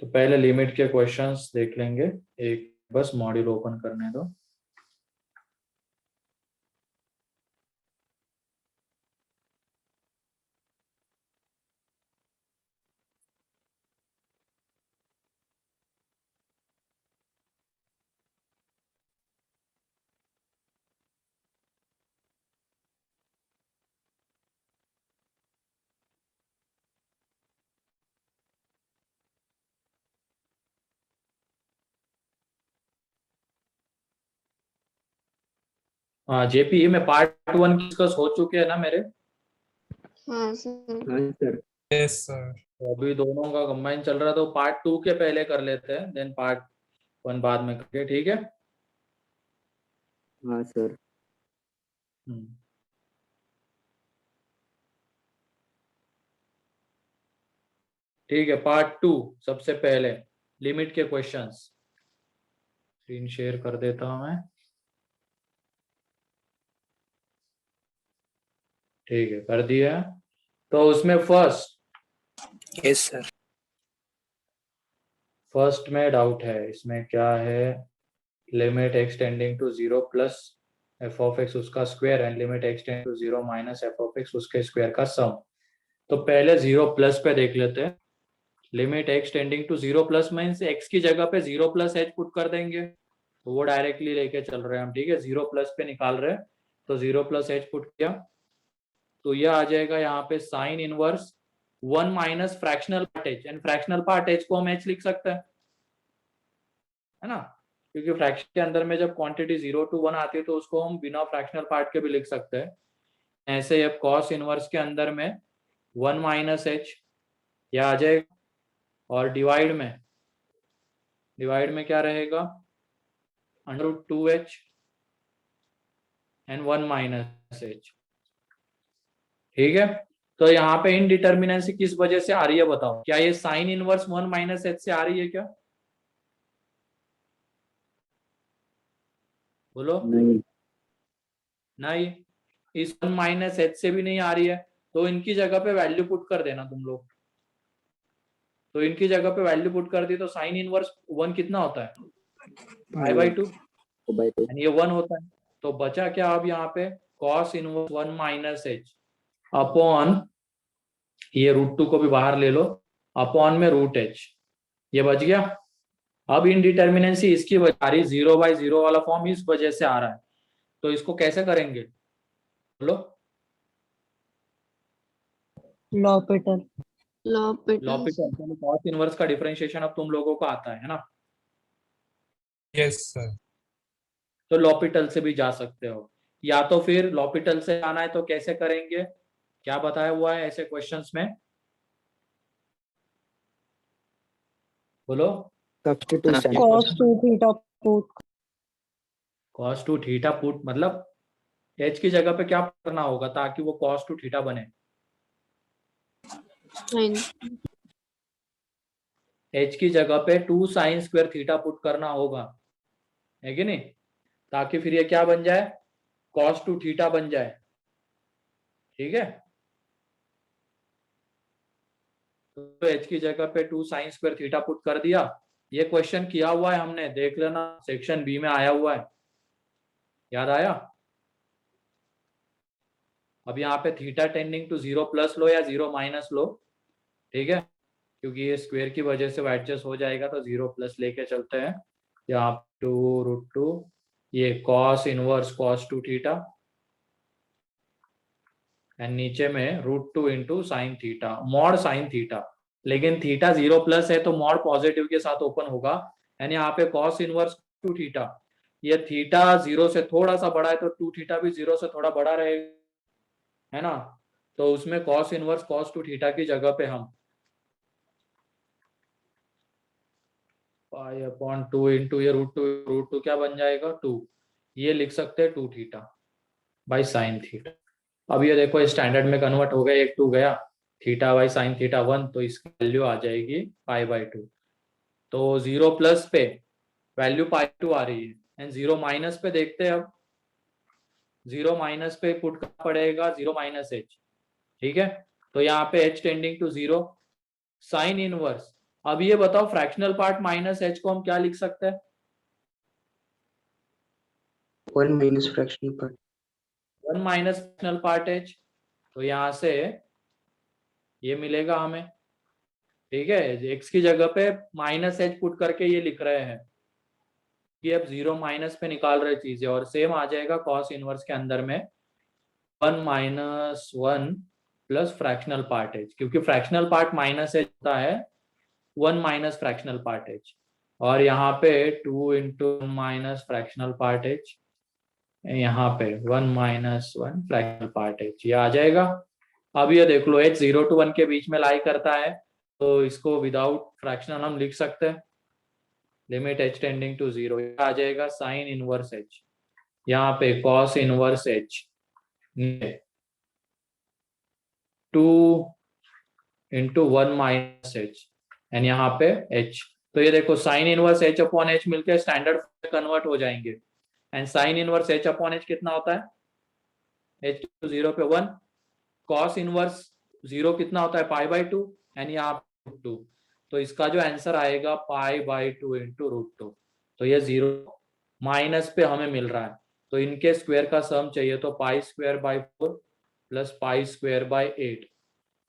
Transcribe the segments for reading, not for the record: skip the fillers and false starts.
तो पहले लिमिट के क्वेश्चंस देख लेंगे, एक बस मॉड्यूल ओपन करने दो। हाँ जेपी में पार्ट 1 डिस्कस हो चुके हैं ना मेरे। हाँ सर। हाँ सर। Yes sir. तो अभी दोनों का कंबाइन चल रहा है, तो पार्ट 2 के पहले कर लेते हैं, देन पार्ट 1 बाद में करके, ठीक है। हाँ सर। ठीक है, पार्ट 2 सबसे पहले लिमिट के क्वेश्चंस। स्क्रीन शेयर कर देता हूं मैं। ठीक है, कर दिया। तो उसमें यस सर। फर्स्ट में डाउट है, इसमें क्या है, limit x tending to 0 plus F of x उसका square and limit x tending to 0 minus F of x उसके स्क्वायर का सम। तो पहले 0 प्लस पे देख लेते हैं। Limit x tending to 0 plus means x की जगह पे 0 प्लस एच पुट कर देंगे, तो वो डायरेक्टली लेके चल रहे हैं हम, ठीक है। 0 प्लस पे निकाल रहे हैं, तो 0 प्लस एच पुट किया, तो यह आ जाएगा यहाँ पे sine inverse 1 minus fractional part H, and fractional part H को हम एच लिख सकते हैं, है ना, क्योंकि फ्रैक्शन के अंदर में जब क्वांटिटी 0 to 1 आती है तो उसको हम बिना फ्रैक्शनल पार्ट के भी लिख सकते हैं। ऐसे अब कॉस इनवर्स के अंदर में 1 माइनस एच यह आ जाएगा, और डिवाइड में क्या रहेगा, √2h एंड 1 माइनस एच, ठीक है। तो यहाँ पे इनडिटर्मिनेंसी किस वजह से आ रही है बताओ, क्या ये साइन इनवर्स 1 माइनस एच से आ रही है क्या, बोलो। नहीं। नहीं, इस 1 माइनस एच से भी नहीं आ रही है, तो इनकी जगह पे वैल्यू पुट कर देना तुम लोग। तो इनकी जगह पे वैल्यू पुट कर दी, तो साइन इनवर्स 1 कितना होता है, π/2, यानी ये 1 होता है। तो बचा क्या अब यहाँ पे, cos inverse 1 minus H upon, ये √2 को भी बाहर ले लो, अपॉन में √h, ये बच गया। अब इनडिटर्मिनेंसी इसकी वजह आ रही, 0/0 वाला फॉर्म इस वजह से आ रहा है, तो इसको कैसे करेंगे बोलो। लॉपिटल कॉस इनवर्स का डिफरेंशिएशन अब तुम लोगों को आता है ना। Yes sir. तो लॉपिटल से भी जा सकते हो, या तो फिर लॉपिटल से आना है तो कैसे करेंगे, क्या बताया हुआ है ऐसे क्वेश्चंस में, बोलो। cos टू थीटा पुट, मतलब h की जगह पे क्या करना होगा ताकि वो cos टू थीटा बने, h की जगह पे 2 साइन स्क्वायर थीटा पुट करना होगा, है कि नहीं, ताकि फिर ये क्या बन जाए, cos टू थीटा बन जाए, ठीक है। तो h की जगह पे 2 साइन स्क्वायर थीटा पुट कर दिया। ये क्वेश्चन किया हुआ है हमने, देख लेना, सेक्शन बी में आया हुआ है, याद आया। अब यहाँ पे theta tending to 0 plus low या 0 माइनस लो, ठीक है, क्योंकि ये स्क्वायर की वजह से एडजस्ट हो जाएगा, तो 0 प्लस लेके चलते हैं। यहाँ 2√2, ये cos inverse cos two theta, and नीचे में √2 into sine theta, mod sine theta, लेकिन थीटा 0 प्लस है तो मॉड पॉजिटिव के साथ ओपन होगा, एंड यहाँ पे कॉस इनवर्स 2 थीटा, ये थीटा 0 से थोड़ा सा बड़ा है तो 2 थीटा भी 0 से थोड़ा बड़ा रहेगा, है ना। तो उसमें cos inverse cos two theta की जगह पे हम π/2 इंटू ये √2 क्या बन जाएगा 2, ये लिख सकते हैं 2 थीटा बाई साइन थीटा। अब ये देखो स्टैंडर्ड में कन्वर्ट हो गया, 1 2 गया, थीटा बाई साइन थीटा 1, तो इसकी वैल्यू आ जाएगी π/2। तो 0 प्लस पे वैल्यू π/2 आ रही है, एंड 0 माइनस पे देखते हैं, अब 0 माइनस पे पुट करना पड़ेगा 0 माइनस एच, ठीक है। तो यहाँ पे h tending to 0, sine inverse अब ये बताओ फ्रैक्शनल पार्ट माइनस एच को हम क्या लिख सकते हैं? 1 minus fractional part. 1 minus fractional part H. तो यहां से ये मिलेगा हमें, ठीक है। एक्स की जगह पे माइनस एच पुट करके ये लिख रहे हैं कि अब 0 माइनस पे निकाल रहे चीजें, और सेम आ जाएगा कॉस इनवर्स के अंदर में 1 minus 1 plus fractional part H, क्योंकि फ्रैक्शनल पार्ट माइनस एच होता है 1 माइनस फ्रैक्शनल पार्ट एच, और यहाँ पे 2 into minus fractional part H, यहाँ पे 1 माइनस 1 फ्रैक्शनल पार्ट एच, ये आ जाएगा। अब ये देख लो एच 0 to 1 के बीच में लाई करता है, तो इसको विदाउट फ्रैक्शनल हम लिख सकते हैं, लिमिट एच टेंडिंग टू 0, आ जाएगा साइन इनवर्स एच, यहाँ पे cos inverse H 2 into 1 minus H, and यहाँ पे एच। तो ये देखो sine inverse H upon H मिलकर स्टैंडर्ड कन्वर्ट हो जाएंगे, and sine inverse H upon H कितना होता है? एच टू 0 पे 1, कॉस इनवर्स 0 कितना होता है? पाई बाई 2, एंड यहाँ पे 2। तो इसका जो आंसर आएगा पाई बाई 2 इंटू √2। तो ये 0 माइनस पे हमें मिल रहा है, तो इनके स्क्वायर का सम चाहिए, तो pi square by 4 plus pi square by 8।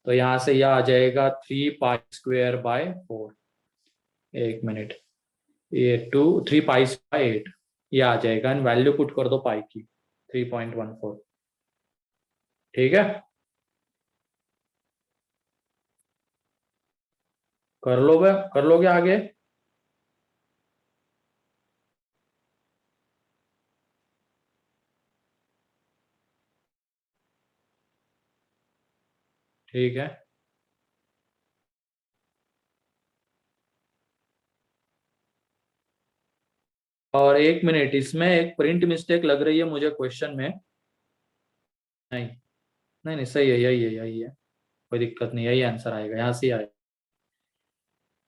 तो यहाँ से यह आ जाएगा 3 पाई स्क्वायर बाय 4। एक मिनट, ये 3 पाई बाय 8 ये आ जाएगा, एंड वैल्यू पुट कर दो पाई की 3.14। ठीक है, कर लोगे आगे? ठीक है, और एक मिनट, इसमें एक प्रिंट मिस्टेक लग रही है मुझे क्वेश्चन में। नहीं नहीं नहीं, सही है, यही है, कोई दिक्कत नहीं, यही आंसर आएगा, यहाँ से आएगा।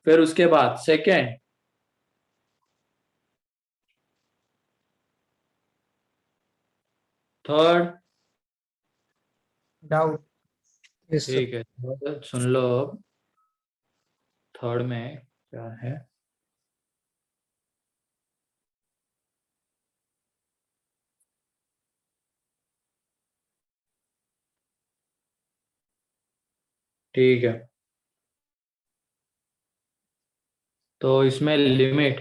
फिर उसके बाद second, third, doubt. Yes sir. ठीक है, तो सुन लो अब थर्ड में क्या है। ठीक है, तो इसमें लिमिट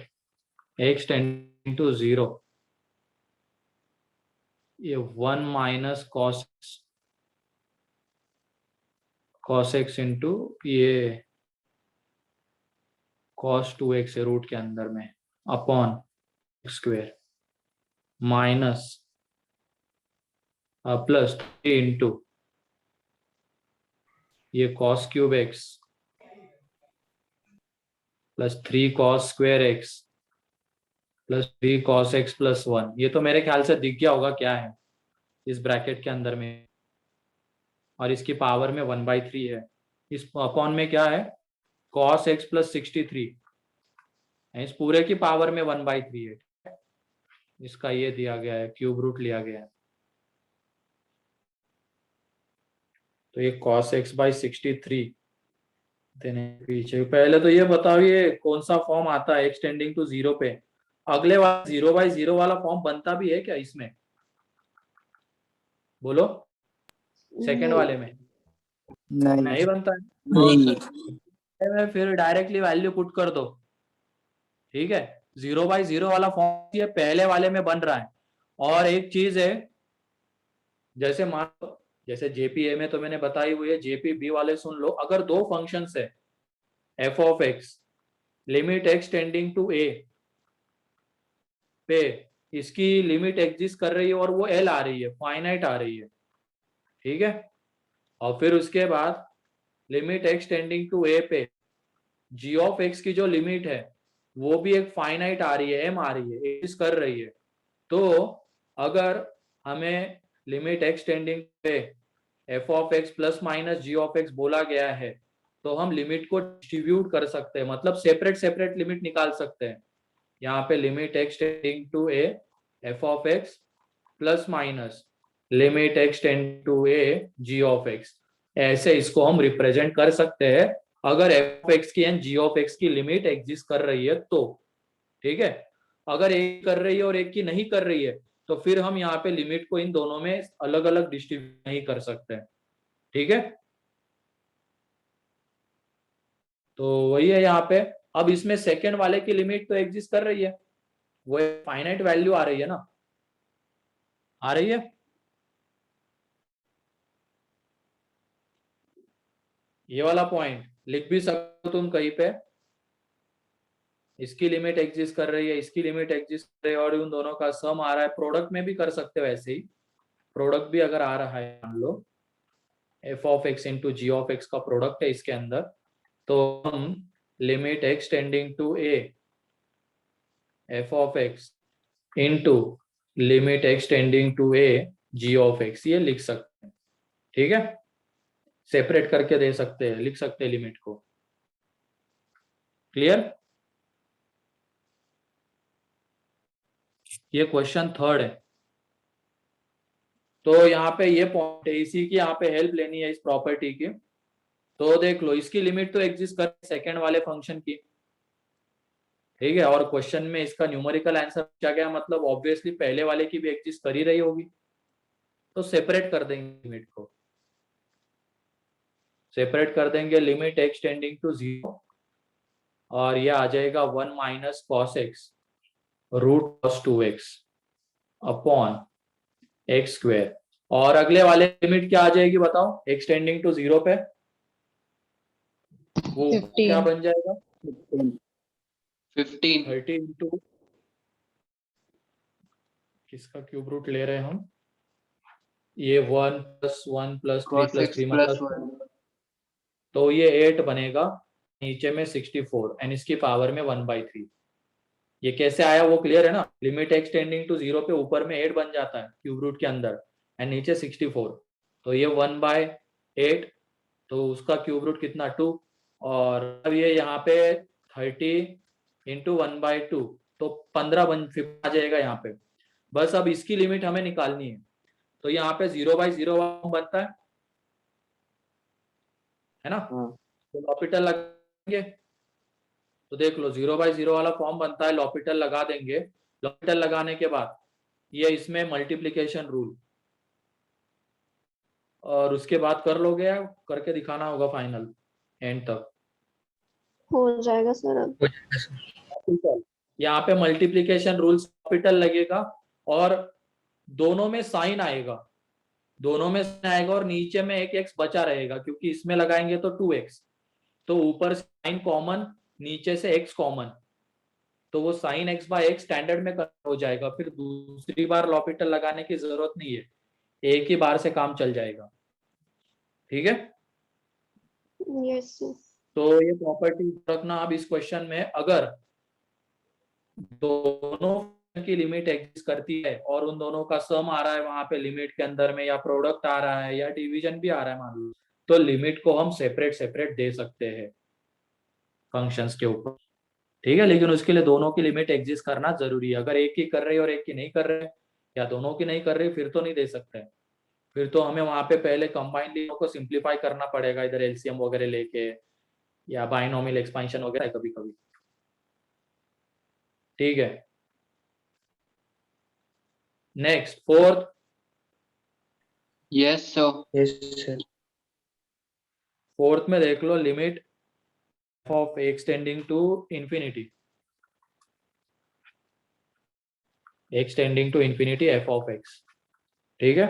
x टेंडिंग टू 0, ये 1 माइनस कॉस एक्स इंटू ये cos 2x है रूट के अंदर में, upon square minus plus 3 into ये cos cube x plus 3 cos square x plus 3 cos x plus 1। ये तो मेरे ख्याल से दिख गया होगा क्या है इस ब्रैकेट के अंदर में, और इसकी पावर में 1/3 है। इस अपॉन में क्या है? cos x प्लस 63, इस पूरे की पावर में 1/3 है। इसका ये दिया गया है, क्यूब रूट लिया गया है, तो ये cos x बाई 63 देने पीछे। पहले तो ये बताओ ये कौन सा फॉर्म आता है x टेंडिंग टू 0 पे? अगले वाला 0/0 वाला फॉर्म बनता भी है क्या इसमें? बोलो, सेकंड वाले में नहीं बनता है। नहीं। फिर डायरेक्टली वैल्यू पुट कर दो, ठीक है। 0/0 वाला फॉर्म ये पहले वाले में बन रहा है। और एक चीज है, जैसे मान लो, जैसे जेपीए में तो मैंने बताई हुई है, जेपीबी वाले सुन लो, अगर दो फंक्शंस है F of x limit x tending to A पे, इसकी लिमिट एग्जिस्ट कर रही है और वो एल आ रही है, फाइनाइट आ रही है, ठीक है। और फिर उसके बाद limit x tending to A पे जी ऑफ एक्स की जो लिमिट है वो भी एक फाइनाइट आ रही है, एम आ रही है, एग्जिस्ट कर रही है। तो अगर हमें लिमिट एक्स टेंडिंग पे f of x plus minus g of x बोला गया है, तो हम लिमिट को डिस्ट्रीब्यूट कर सकते हैं, मतलब सेपरेट सेपरेट लिमिट निकाल सकते हैं। यहाँ पे limit x tending to A F of x plus minus limit x tending to A ji of x, ऐसे इसको हम रिप्रेजेंट कर सकते हैं अगर एफ ऑफ एक्स की एंड जी ऑफ एक्स की लिमिट एग्जिस्ट कर रही है तो, ठीक है। अगर एक कर रही है और एक की नहीं कर रही है तो फिर हम यहाँ पे लिमिट को इन दोनों में अलग अलग डिस्ट्रीब्यूट नहीं कर सकते, ठीक है। तो वही है यहाँ पे। अब इसमें सेकंड वाले की लिमिट तो एग्जिस्ट कर रही है, वो फाइनाइट वैल्यू आ रही है ना, आ रही है। ये वाला पॉइंट लिख भी सकते हो तुम कहीं पे, इसकी लिमिट एग्जिस्ट कर रही है, इसकी लिमिट एग्जिस्ट कर रही है और उन दोनों का सम आ रहा है। प्रोडक्ट में भी कर सकते हो ऐसे ही, प्रोडक्ट भी अगर आ रहा है, मान लो F of x into G of x का प्रोडक्ट है इसके अंदर, तो हम limit x tending to A F of x into limit x tending to A ji of x ये लिख सकते हैं, ठीक है। सेपरेट करके दे सकते हैं, लिख सकते हैं लिमिट को। क्लियर? ये क्वेश्चन थर्ड है। तो यहाँ पे ये पॉइंट है, इसी की यहाँ पे हेल्प लेनी है इस प्रॉपर्टी की। तो देख लो, इसकी लिमिट तो एग्जिस्ट कर सेकंड वाले फंक्शन की, ठीक है। और क्वेश्चन में इसका न्यूमेरिकल आंसर क्या गया, मतलब ऑब्वियसली पहले वाले की भी एग्जिस्ट कर ही रही होगी, तो सेपरेट कर देंगे लिमिट को, सेपरेट कर देंगे लिमिट एक्स टेंडिंग टू 0 और ये आ जाएगा 1 minus cos x root cos 2x upon x square. और अगले वाले लिमिट क्या आ जाएगी बताओ, एक्स टेंडिंग टू 0 पे वो 15 क्या बन जाएगा, 15 30 इंटू किसका क्यूब रूट ले रहे हैं हम, ये 1 plus 1 plus 3 cos plus x 3 plus मतलब 1 तो ये 8 बनेगा, नीचे में 64 एंड इसकी पावर में 1/3। ये कैसे आया वो क्लियर है ना, लिमिट एक्स टेंडिंग टू 0 पे ऊपर में 8 बन जाता है क्यूब रूट के अंदर एंड नीचे 64, तो ये 1/8, तो उसका क्यूब रूट कितना 2, और अब ये यहाँ पे 30 इंटू 1/2 तो 15 आ जाएगा यहाँ पे। बस अब इसकी लिमिट हमें निकालनी है, तो यहाँ पे 0/0 बनता है ना, हाँ तो लॉपिटल लगाएंगे। तो देख लो 0/0 वाला फॉर्म बनता है, लॉपिटल लगा देंगे। लॉपिटल लगाने के बाद ये इसमें मल्टीप्लिकेशन रूल, और उसके बाद कर लोगे या करके दिखाना होगा फाइनल एंड तक। हो जाएगा सर अब। हो जाएगा सर। यहाँ पे मल्टीप्लिकेशन रूल लॉपिटल लगेगा और दोनों में साइन आएगा, दोनों में साइन आएगा और नीचे में एक एक्स बचा रहेगा, क्योंकि इसमें लगाएंगे तो 2x, तो ऊपर साइन कॉमन नीचे से x कॉमन, तो वो sine x by x standard में हो जाएगा, फिर दूसरी बार लॉपिटल लगाने की जरूरत नहीं है, एक ही बार से काम चल जाएगा, ठीक है। Yes sir. तो ये प्रॉपर्टी रखना। अब इस क्वेश्चन में अगर दोनों की लिमिट एग्जिस्ट करती है और उन दोनों का सम आ रहा है वहां पे लिमिट के अंदर में, या प्रोडक्ट आ रहा है या डिवीजन भी आ रहा है मान लो, तो लिमिट को हम सेपरेट सेपरेट दे सकते हैं फंक्शंस के ऊपर, ठीक है। लेकिन उसके लिए दोनों की लिमिट एग्जिस्ट करना जरूरी है। अगर एक की कर रही है और एक की नहीं कर रहे या दोनों की नहीं कर रही फिर तो नहीं दे सकते, फिर तो हमें वहां पे पहले कंबाइंड लिमिट को सिंप्लीफाई करना पड़ेगा, इधर एलसीएम वगैरह लेके या बाइनोमियल एक्सपेंशन वगैरह कभी कभी, ठीक है। Next fourth, yes sir yes sir. Fourth में देख लो limit of x tending to infinity, x tending to infinity F of x, ठीक है।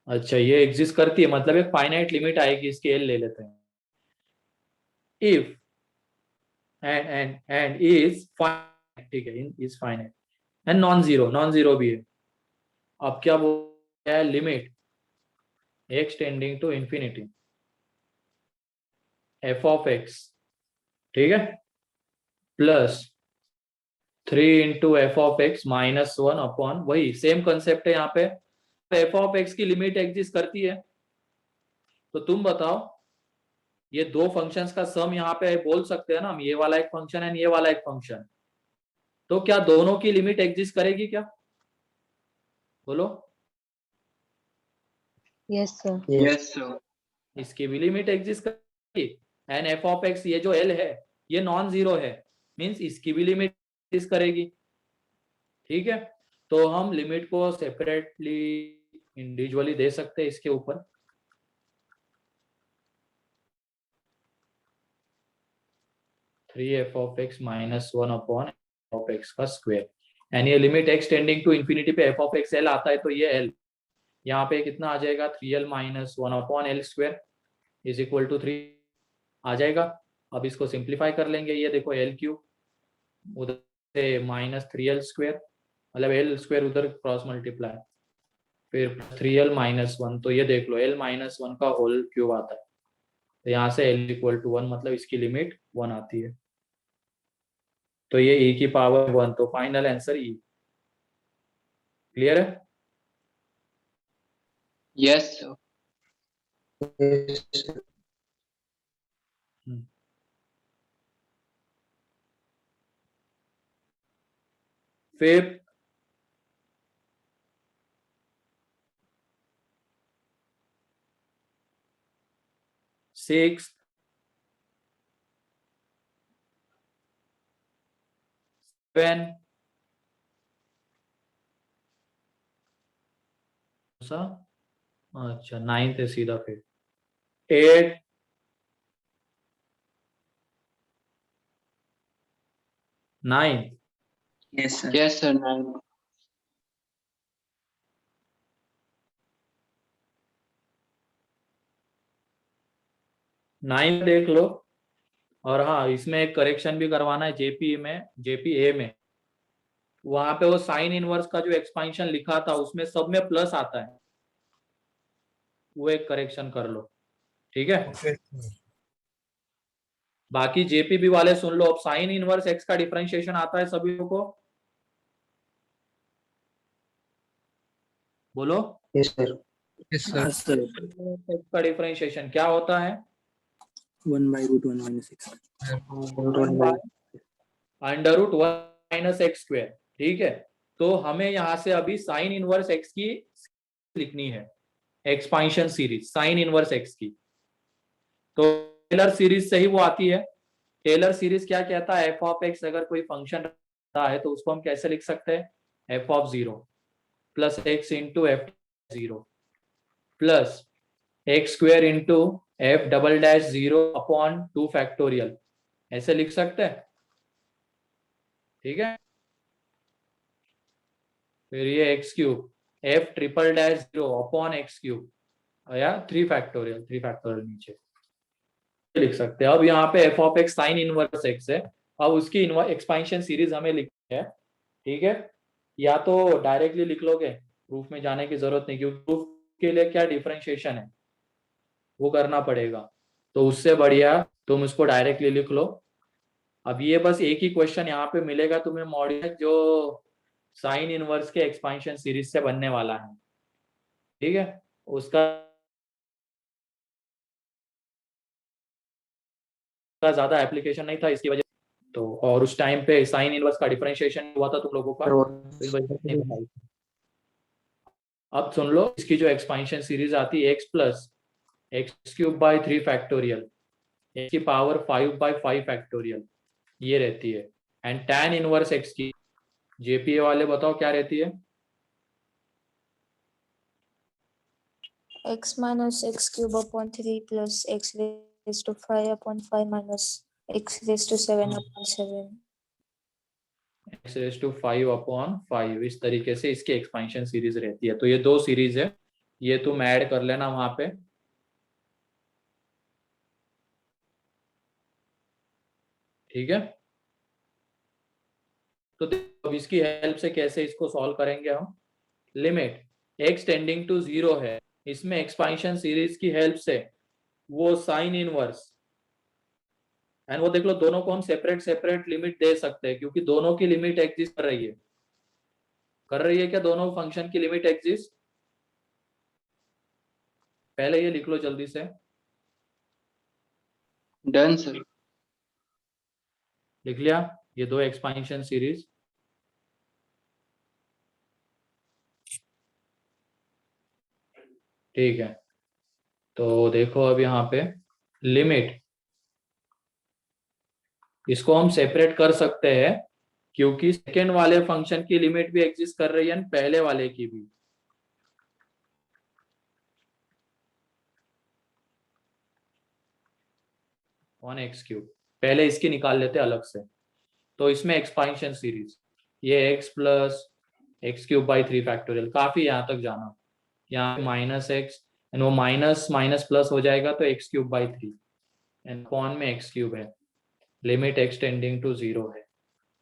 अच्छा ये एग्जिस्ट करती है, मतलब एक फाइनाइट लिमिट आएगी, इसकी एल ले लेते हैं। इफ एंड इज फाइनाइट, ठीक है, is finite and non zero, non zero भी है। अब क्या बोल है, limit x tending to infinity F of x, ठीक है, plus 3 into f of x minus 1 upon, वही सेम कंसेप्ट है यहाँ पे, एफ ऑफ एक्स की लिमिट एग्जिस्ट करती है, तो तुम बताओ ये दो फंक्शंस का सम यहाँ पे बोल सकते हैं ना हम, ये वाला एक फंक्शन है ये वाला एक फंक्शन, तो क्या दोनों की लिमिट एग्जिस्ट करेगी क्या, बोलो। Yes sir. yes sir इसकी भी लिमिट एग्जिस्ट करेगी। एंड एफ ऑफ एक्स ये जो एल है ये नॉन जीरो है, मीन्स इसकी भी लिमिट एग्जिस्ट करेगी। ठीक है, तो हम लिमिट को सेपरेटली इंडिविजुअली दे सकते हैं इसके ऊपर। Three f of x minus one upon f of x का स्क्वायर, एंड ये limit x tending to infinity पे एफ ऑफ एक्स एल आता है, तो ये एल यहाँ पे कितना आ जाएगा, 3l minus one upon L square is equal to 3 आ जाएगा। अब इसको सिंप्लीफाई कर लेंगे, ये देखो एल क्यूब उधर से माइनस 3l स्क्वायर, मतलब एल स्क्वायर उधर क्रॉस मल्टीप्लाई, फिर 3l माइनस वन, तो ये देख लो एल माइनस वन का होल क्यूब आता है, तो यहाँ से एल इक्वल टू वन, मतलब इसकी लिमिट वन आती है, तो ये e की पावर वन, तो फाइनल आंसर e। क्लियर है? Yes, sir. Yes, sir. फिर सिक्स, सेवन, अच्छा नाइन्थ है सीधा, फिर 8, 9, Yes, sir. Yes, sir. 9. 9 देख लो। और हाँ, इसमें एक करेक्शन भी करवाना है, जेपीए में वहां पे वो साइन इनवर्स का जो एक्सपांशन लिखा था उसमें सब में प्लस आता है, वो एक करेक्शन कर लो। ठीक है, बाकी जेपीबी वाले सुन लो। अब साइन इनवर्स एक्स का डिफरेंशिएशन आता है सभी को, बोलो। Yes, sir. Yes, sir. X का डिफरेंशिएशन क्या होता है? 1 by root 1 minus x. Under root one minus x square. ठीक है, तो हमें यहाँ से अभी साइन इनवर्स एक्स की लिखनी है, expansion series sign inverse x की। तो टेलर सीरीज से ही वो आती है। टेलर सीरीज क्या कहता है, एफ ऑफ एक्स अगर कोई फंक्शन रहता है तो उसको हम कैसे लिख सकते हैं, F of zero plus x into F zero plus x square into F double dash zero upon 2 factorial, ऐसे लिख सकते हैं। ठीक है, फिर ये x cube F triple dash zero upon x cube या 3 फैक्टोरियल नीचे लिख सकते हैं। अब यहाँ पे f of x sign inverse x है, अब उसकी एक्सपांशन सीरीज हमें लिखनी है। ठीक है, या तो डायरेक्टली लिख लोगे, प्रूफ में जाने की जरूरत नहीं, क्योंकि प्रूफ के लिए क्या डिफरेंशिएशन है वो करना पड़ेगा, तो उससे बढ़िया तुम इसको डायरेक्टली लिख लो। अब ये बस एक ही क्वेश्चन यहाँ पे मिलेगा तुम्हें मॉड्यूल जो साइन इनवर्स के एक्सपांशन सीरीज से बनने वाला है। ठीक है, उसका ज्यादा एप्लीकेशन नहीं था इसकी वजह, तो और उस टाइम पे साइन इनवर्स का डिफरेंशिएशन हुआ था तुम लोगों का, तो इस वजह से नहीं बताई। अब सुन लो, इसकी जो एक्सपांशन सीरीज आती है x plus x cube by 3 factorial x की पावर 5 बाई 5 फैक्टोरियल ये रहती है। एंड tan इनवर्स एक्स की जेपीए वाले बताओ क्या रहती है? x minus x cube upon 3 plus x raised to 5 upon 5 minus x raised to 7 upon 7. x raised to 5 upon 5, इस तरीके से इसकी एक्सपांशन सीरीज रहती है। तो ये दो सीरीज है, ये तुम ऐड कर लेना वहां पे। ठीक है, तो अब इसकी हेल्प से कैसे इसको सॉल्व करेंगे हम। Limit x tending to zero है, इसमें एक्सपांशन सीरीज की हेल्प से वो साइन इनवर्स, एंड वो देख लो दोनों को हम सेपरेट सेपरेट लिमिट दे सकते हैं, क्योंकि दोनों की लिमिट एग्जिस्ट कर रही है क्या दोनों फंक्शन की लिमिट एग्जिस्ट? पहले ये लिख लो जल्दी से, Done, sir. लिख लिया ये दो एक्सपांशन सीरीज। ठीक है, तो देखो अब यहाँ पे लिमिट, इसको हम सेपरेट कर सकते हैं क्योंकि सेकेंड वाले फंक्शन की लिमिट भी एग्जिस्ट कर रही है पहले वाले की भी। ऑन एक्स क्यूब, पहले इसकी निकाल लेते अलग से। तो इसमें एक्सपांशन सीरीज, ये x plus x cube by 3 factorial, काफी यहाँ तक जाना। यहाँ माइनस एक्स एंड वो माइनस माइनस प्लस हो जाएगा तो x cube by 3 and upon में एक्स क्यूब है, लिमिट एक्स टेंडिंग टू 0 है।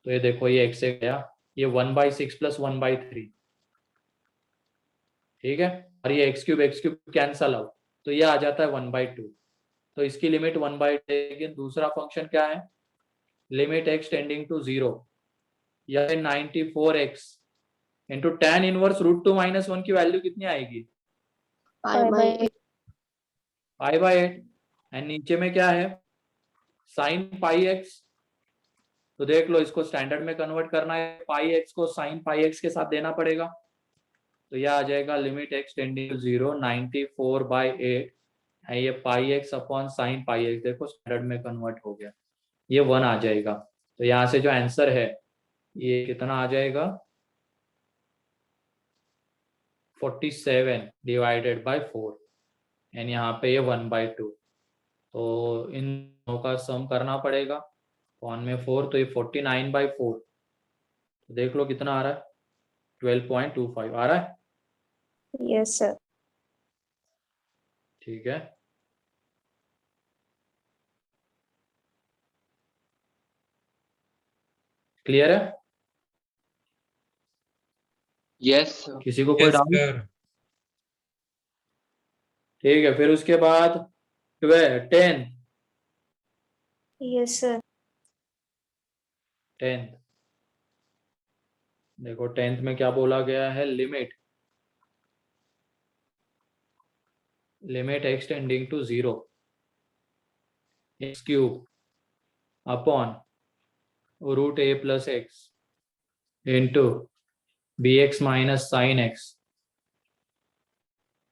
तो ये देखो ये x से गया, ये 1/6 प्लस 1/3, ठीक है। और ये एक्स क्यूब कैंसल आउट, तो ये आ जाता है 1/2। तो इसकी लिमिट 1/2। लेकिन दूसरा फंक्शन क्या है, लिमिट एक्स टेंडिंग टू 0, या 94x इंटू tan इनवर्स √2 - 1 की वैल्यू कितनी आएगी, पाई बाई 8 एंड नीचे में क्या है sin πx। तो देख लो इसको स्टैंडर्ड में कन्वर्ट करना है, πx को sin πx के साथ देना पड़ेगा। तो यह आ जाएगा लिमिट एक्स टेंडिंग टू 0 94/8 है, ये πx अपॉन sin πx, देखो स्टैंडर्ड में कन्वर्ट हो गया, ये 1 आ जाएगा। तो यहाँ से जो आंसर है ये कितना आ जाएगा, 47 डिवाइडेड बाय 4 एंड यहाँ पे ये 1/2। तो इन दोनों का सम करना पड़ेगा, 1 में 4 तो ये 49/4। तो देख लो कितना आ रहा है, 12.25 आ रहा है, Yes, sir. ठीक है। क्लियर है, Yes, sir. किसी को कोई डाउट? ठीक है, फिर उसके बाद 10th Yes, sir. 10th देखो 10th में क्या बोला गया है, limit x tending to 0 x cube upon √a plus x into bx minus sine x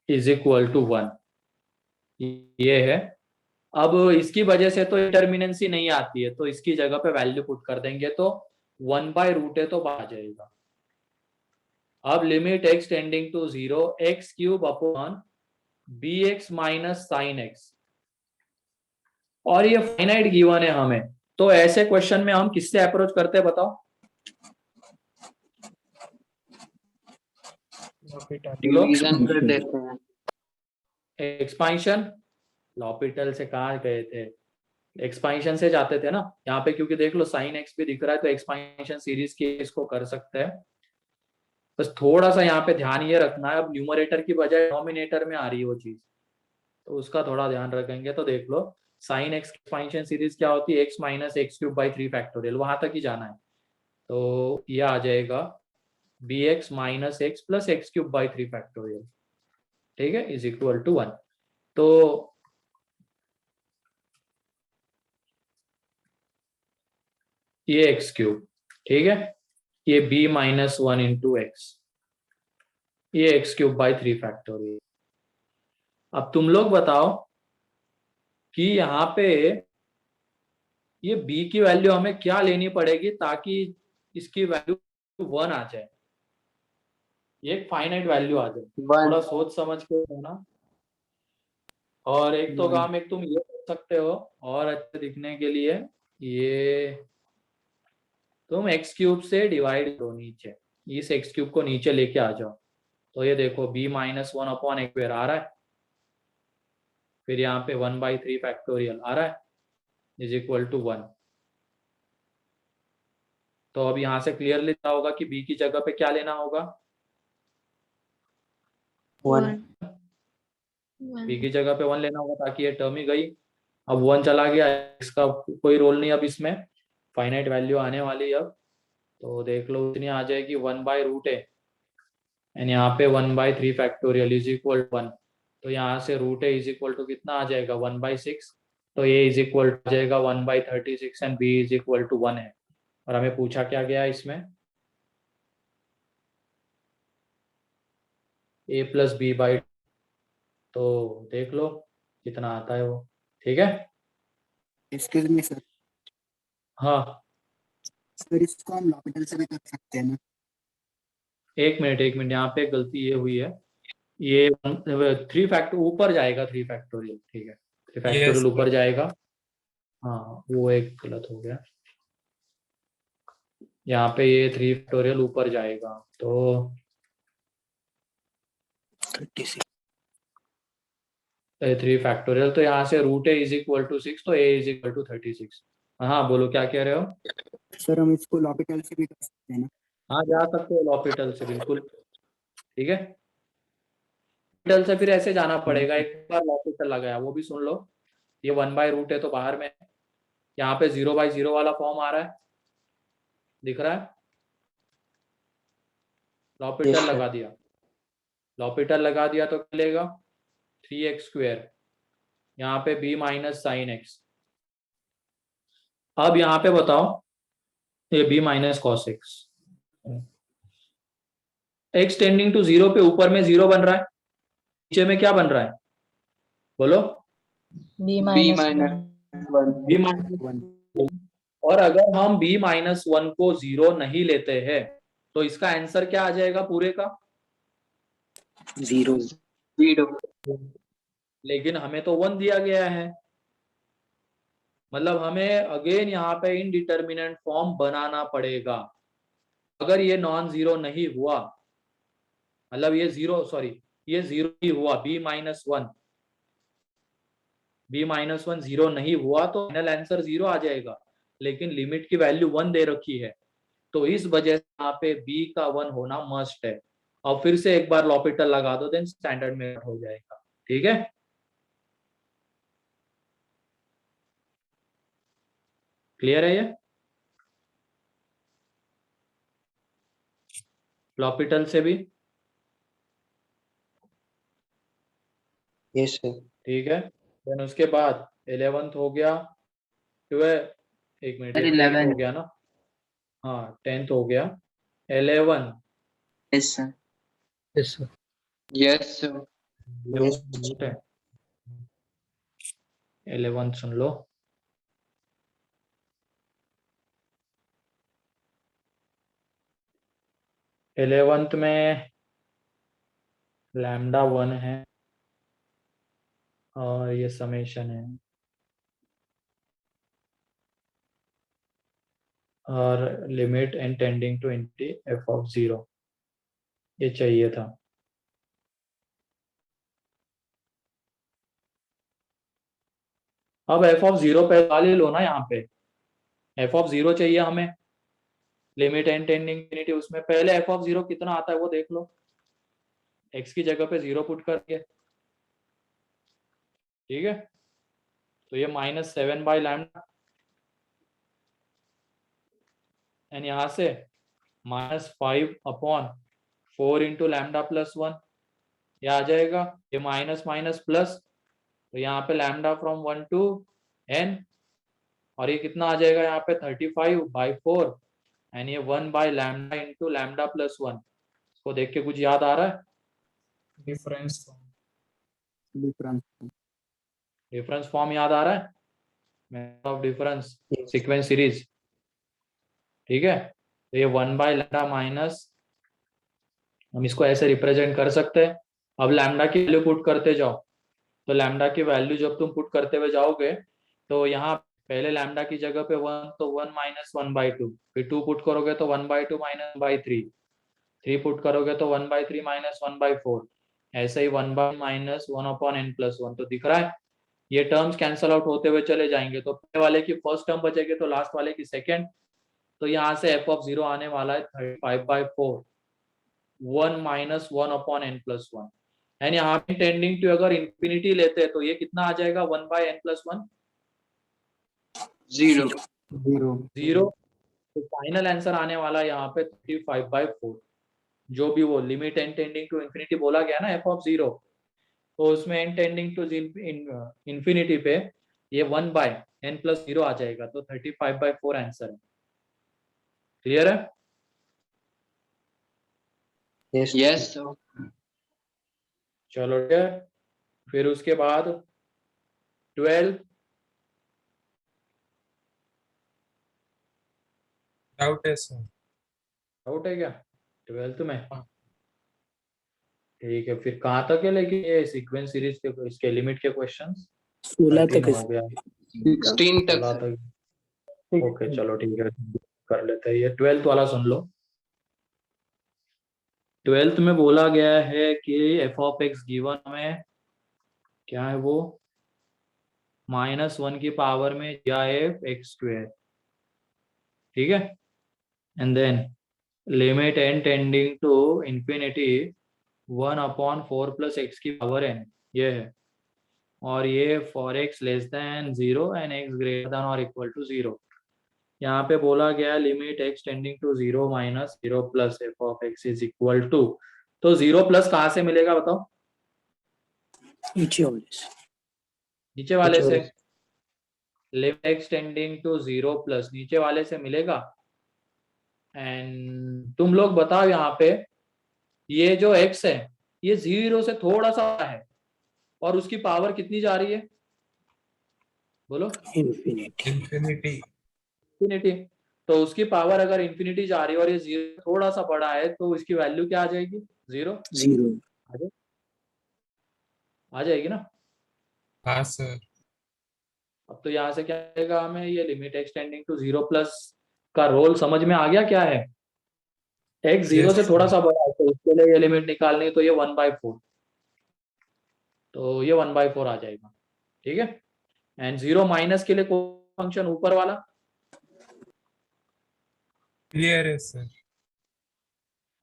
is equal to 1, ये है। अब इसकी वजह से तो डिटर्मिनेंसी नहीं आती है, तो इसकी जगह पे वैल्यू पुट कर देंगे तो 1/√a तो आ जाएगा। अब limit x tending to 0 x cube upon bx minus sine x, और ये फाइनाइट गिवन है हमें, तो ऐसे क्वेश्चन में हम किससे अप्रोच करते हैं बताओ? डिवीजन कर देते हैं। एक्सपांशन, लॉपिटल से कहाँ गए थे, एक्सपांशन से जाते थे ना यहाँ पे, क्योंकि देख लो साइन एक्स भी दिख रहा है तो एक्सपांशन सीरीज की इसको कर सकते हैं। बस थोड़ा सा यहाँ पे ध्यान ये रखना है, अब न्यूमरेटर की बजाय डिनोमिनेटर में आ रही है वो चीज, तो उसका थोड़ा ध्यान रखेंगे। तो देख लो साइन एक्स एक्सपांशन सीरीज क्या होती है, x minus x cube by 3 factorial, वहां तक ही जाना है। तो ये आ जाएगा bx minus x plus x cube by 3 factorial, ठीक है, इज इक्वल टू 1। तो ये एक्स क्यूब, ठीक है, ये b माइनस 1 इंटू एक्स, ये एक्स क्यूब बाई 3 फैक्टोरियल। अब तुम लोग बताओ कि यहाँ पे ये b की वैल्यू हमें क्या लेनी पड़ेगी ताकि इसकी वैल्यू 1 आ जाए, ये एक फाइनाइट वैल्यू आ जाए। थोड़ा सोच समझ के ना, और एक तो काम एक तुम ये कर सकते हो और अच्छे दिखने के लिए, ये तुम एक्स क्यूब से डिवाइड करो नीचे, इस एक्स क्यूब को नीचे लेके आ जाओ। तो ये देखो b minus 1 upon x square आ रहा है, फिर यहाँ पे 1/3 फैक्टोरियल आ रहा है इज इक्वल टू 1। तो अब यहाँ से क्लियरली लिखा होगा कि b की जगह पे क्या लेना होगा, 1। b की जगह पे 1 लेना होगा ताकि ये टर्म ही गई। अब 1 चला गया, इसका कोई रोल नहीं अब इसमें, फाइनाइट वैल्यू आने वाली अब। तो देख लो इतनी आ जाएगी 1/√a एंड यहाँ पे 1/3 फैक्टोरियल इज इक्वल 1। तो यहाँ से √a इज इक्वल टू कितना आ जाएगा 1/6, तो ये इज इक्वल टू आ जाएगा 1/36 and b is equal to 1 है। और हमें पूछा क्या गया इसमें, a प्लस b बाई, तो देख लो कितना आता है वो, ठीक है। एक्सक्यूज मी सर, हाँ सर इसको हम लॉपिटल से भी कर सकते हैं ना? एक मिनट, यहाँ पे गलती ये हुई है, ये 3 फैक्टर ऊपर जाएगा, 3 फैक्टोरियल, ठीक है, 3 फैक्टोरियल ऊपर जाएगा। हाँ वो एक गलत हो गया, यहाँ पे ये 3 फैक्टोरियल ऊपर जाएगा तो 36। 3 फैक्टोरियल, तो यहाँ से root a is equal to 6, तो ए इज इक्वल टू 36। हाँ बोलो क्या कह रहे हो। सर हम इसको लॉपिटल से भी कर सकते हैं ना? हाँ जा सकते हो लॉपिटल से, बिल्कुल ठीक है। लॉपिटल से फिर ऐसे जाना पड़ेगा, एक बार लॉपिटल लगाया वो भी सुन लो, ये 1/रूट है तो बाहर में, यहाँ पे 0/0 वाला फॉर्म आ रहा है, दिख रहा है। L'Hôpital Yes, sir. लगा दिया, लॉपिटल लगा दिया तो मिलेगा 3x², यहाँ पे b माइनस साइन एक्स। अब यहाँ पे बताओ, ये b minus cos x, x tending to 0 पे ऊपर में 0 बन रहा है, नीचे में क्या बन रहा है बोलो, B B minus -1 b minus. और अगर हम b -1 को 0 नहीं लेते हैं तो इसका आंसर क्या आ जाएगा पूरे का 0। 0. लेकिन हमें तो 1 दिया गया है, मतलब हमें अगेन यहाँ पे इनडिटर्मिनेंट फॉर्म बनाना पड़ेगा। अगर ये नॉन जीरो नहीं हुआ, मतलब ये 0 ही हुआ, b-1 0 नहीं हुआ तो फाइनल आंसर 0 आ जाएगा, लेकिन लिमिट की वैल्यू 1 दे रखी है, तो इस वजह से यहाँ पे b का 1 होना मस्ट है। और फिर से एक बार लॉपिटल लगा दो, देन स्टैंडर्ड में हो जाएगा, ठीक है। क्लियर है ये लॉपिटल से भी, Yes, sir. ठीक है। देन उसके बाद 11th हो गया, 12 एक मिनट, Sir, 10th 11. हो गया ना, हाँ 10th हो गया, 11 Yes, sir. Yes, sir. Yes, sir. Yes. 11 सुन लो, इलेवेंथ में लैम्डा 1 है और ये समेशन है, और limit n tending to f(0), ये चाहिए था। अब f(0) पहले लो ना, यहाँ पे f(0) चाहिए हमें, लिमिट एन टेंडिंग इन्फिनिटी, उसमें पहले f(0) कितना आता है वो देख लो, x की जगह पे 0 पुट करके, ठीक है। तो ये -7/λ, एंड यहाँ से -5/4 इंटू लैम्डा प्लस 1, ये आ जाएगा, ये माइनस माइनस प्लस, तो यहाँ पे लैम्डा फ्रॉम 1 to n, और ये कितना आ जाएगा यहाँ पे 35/4, एंड ये 1/λ इंटू लैम्डा प्लस 1। इसको देख के कुछ याद आ रहा है, डिफरेंस डिफरेंस फॉर्म याद आ रहा है, method of difference Yes. Sequence series, ठीक है। तो ये 1/λ माइनस, हम इसको ऐसे रिप्रेजेंट कर सकते हैं। अब लैम्डा की वैल्यू पुट करते जाओ, तो लैम्डा की वैल्यू जब तुम पुट करते हुए जाओगे तो यहाँ पहले लैम्डा की जगह पे 1, तो 1 - 1/2, फिर 2 पुट करोगे तो 1/2 - 1/3, 3 पुट करोगे तो 1/3 - 1/4, ऐसे ही 1/-1/n+1, तो दिख रहा है ये टर्म्स कैंसल आउट होते हुए चले जाएंगे, तो पहले वाले की फर्स्ट टर्म बचेगी तो लास्ट वाले की सेकेंड, तो यहाँ से f(0) आने वाला है 35/4, 1 - 1/n+1, एंड यहाँ पे टेंडिंग टू अगर इंफिनिटी लेते हैं तो ये कितना आ जाएगा 1/n+1, 0. 0। तो फाइनल आंसर आने वाला है यहाँ पे 35/4, जो भी वो limit n tending to infinity बोला गया ना f(0), तो उसमें एन टेंडिंग टू इंफिनिटी पे ये 1/n+0 आ जाएगा, तो 35/4 आंसर है। क्लियर है। Yes. Yes, sir. चलो ठीक है, फिर उसके बाद 12 डाउट है सर। आउट है क्या 12th में? हाँ। ठीक है, फिर कहाँ तक है लेकिन ये सीक्वेंस सीरीज के इसके लिमिट के क्वेश्चंस? 16 तक 13 हो गया, 16 तक 16 सर। तक। ओके चलो ठीक है, कर लेते हैं। ये 12th वाला सुन लो। 12th में बोला गया है कि एफ ऑफ एक्स गिवन में क्या है वो -1 की पावर में या एफ एक्स स्क्वेयर, ठीक है, and then limit n tending to infinity 1/4 plus x की पावर एन, ये है। और ये for x less than 0 and x greater than और इक्वल टू 0। यहाँ पे बोला गया limit x tending to 0 minus 0 plus F of x is equal to, तो 0 प्लस कहाँ से मिलेगा बताओ? नीचे वाले से। नीचे वाले नीचे से। वाले limit x tending to 0 plus नीचे वाले से मिलेगा। एंड तुम लोग बताओ यहाँ पे ये जो x है ये 0 से थोड़ा सा है और उसकी पावर कितनी जा रही है बोलो? इन्फिनिटी। इंफिनिटी। इंफिनिटी। तो उसकी पावर अगर इंफिनिटी जा रही है और ये 0 थोड़ा सा बड़ा है तो इसकी वैल्यू क्या आ जाएगी? 0 0 आ जाएगी ना। हाँ सर। अब तो यहाँ से क्या आएगा हमें, ये limit x tending to 0 plus का रोल समझ में आ गया क्या है? x 0 Yes, से थोड़ा sir. सा बड़ा है तो उसके लिए ये लिमिट निकालनी है, तो ये 1/4, तो ये 1/4 आ जाएगा, ठीक है। एंड 0 माइनस के लिए कोई फंक्शन ऊपर वाला क्लियर है सर।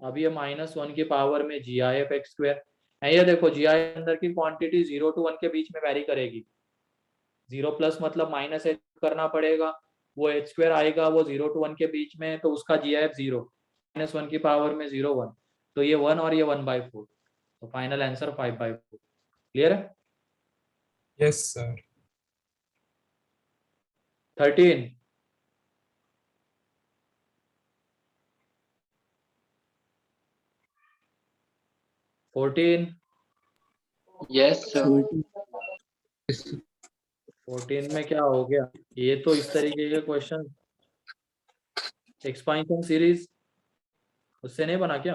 अब ये -1 की पावर में जी आई एफ एक्स स्क्वायर है। ये देखो जी आई अंदर की क्वांटिटी 0 to 1 के बीच में वेरी करेगी। 0 प्लस मतलब माइनस एच करना पड़ेगा, वो एच स्क्वायर आएगा वो 0 to 1 के बीच में, तो उसका जी आई एफ 0, -1 की पावर में 0 1, तो ये 1 और ये 1/4, तो फाइनल आंसर 5/4। क्लियर है? Yes sir. 13 14 yes sir. 14 में क्या हो गया? ये तो इस तरीके के क्वेश्चन एक्सपांशन सीरीज उससे नहीं बना क्या?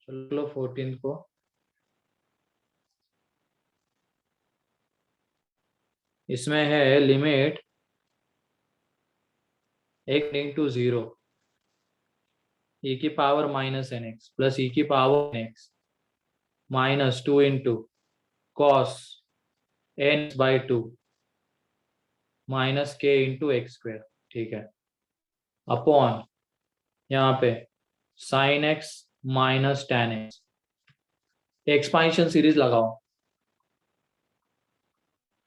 चलो 14 को इसमें है लिमिट x इंटू 0 e की पावर -nx प्लस e की power nx -2 into cos n/2 minus k into x square, ठीक है, अपॉन यहाँ पे sine x minus tan x। Expansion series लगाओ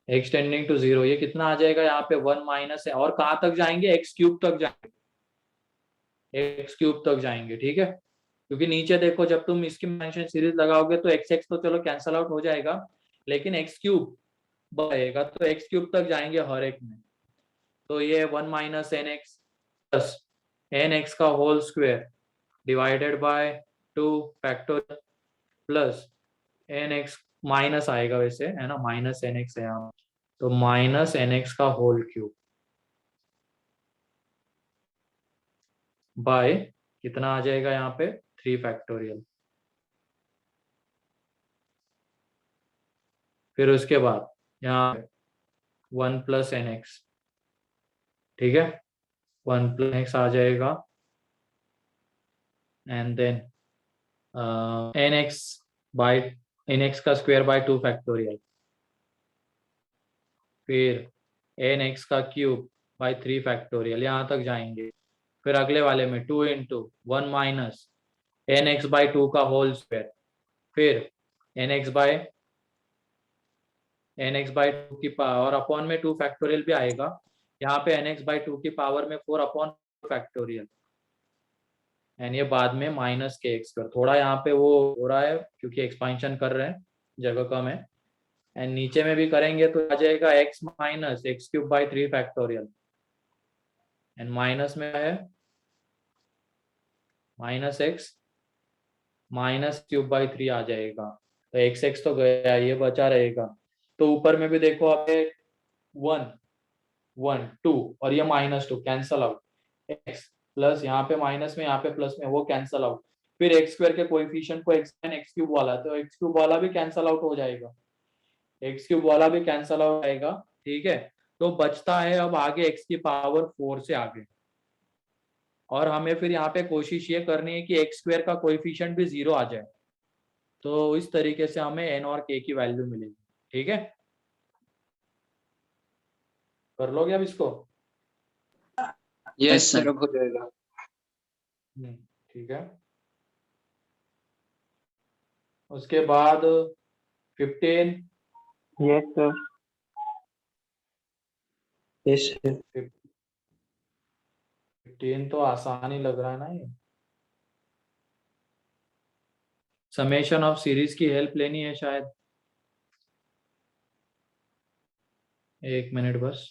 x टेंडिंग टू 0, ये कितना आ जाएगा यहाँ पे 1 माइनस है, और कहाँ तक जाएंगे? x क्यूब तक जाएंगे, x क्यूब तक जाएंगे, ठीक है। क्योंकि नीचे देखो जब तुम इसकी एक्सपांशन सीरीज लगाओगे तो x तो चलो कैंसल आउट हो जाएगा, लेकिन x क्यूब बढ़ेगा, तो x क्यूब तक जाएंगे हर एक में। तो ये 1 minus N x plus N x का whole square divided by 2 factorial plus N x minus आएगा वैसे, है ना, माइनस एन एक्स है यहाँ, तो माइनस एन एक्स का होल क्यूब बाय कितना आ जाएगा यहाँ पे 3 फैक्टोरियल। फिर उसके बाद यहाँ 1 प्लस एन एक्स, ठीक है, 1 प्लस एक्स आ जाएगा and then n x by n x का स्क्वायर बाय 2 फैक्टोरियल, फिर एन एक्स का क्यूब बाय 3 फैक्टोरियल, यहाँ तक जाएंगे। फिर अगले वाले में 2 into 1 minus N x by 2 का होल स्क्वायर, फिर एन एक्स बाय 2 की पावर अपॉन में 2 फैक्टोरियल भी आएगा, यहाँ पे एन एक्स बाई 2 की पावर में 4 अपॉन फैक्टोरियल, एंड ये बाद में माइनस के एक्स पर, थोड़ा यहाँ पे वो हो रहा है क्योंकि एक्सपांशन कर रहे हैं, जगह कम है। एंड नीचे में भी करेंगे तो आ जाएगा x minus x cube by 3 factorial, and minus में है minus x minus cube by 3 आ जाएगा। तो एक्स एक्स तो गया, ये बचा रहेगा। तो ऊपर में भी देखो अबे 1 1 2 और ये -2 कैंसल आउट। एक्स प्लस यहाँ पे माइनस में, यहाँ पे प्लस में, वो कैंसल आउट। फिर एक्स स्क्वायर के कोएफिशिएंट को एक्स एंड एक्स क्यूब वाला, तो एक्स क्यूब वाला भी कैंसल आउट हो जाएगा, एक्स क्यूब वाला भी कैंसल आउट आएगा। ठीक है, तो बचता है अब आगे एक्स की पावर 4 से आगे। और हमें फिर यहाँ पे कोशिश ये करनी है कि एक्स स्क्वायर का कोएफिशिएंट भी 0 आ जाए। तो इस तरीके से हमें एन और के की वैल्यू मिलेगी। ठीक है, कर लोगे अब इसको? Yes sir. सर, हो जाएगा। ठीक है, उसके बाद 15 Yes, sir. Yes, sir. 15 तो आसान ही लग रहा है ना ये। समेशन ऑफ सीरीज की हेल्प लेनी है शायद, एक मिनट बस।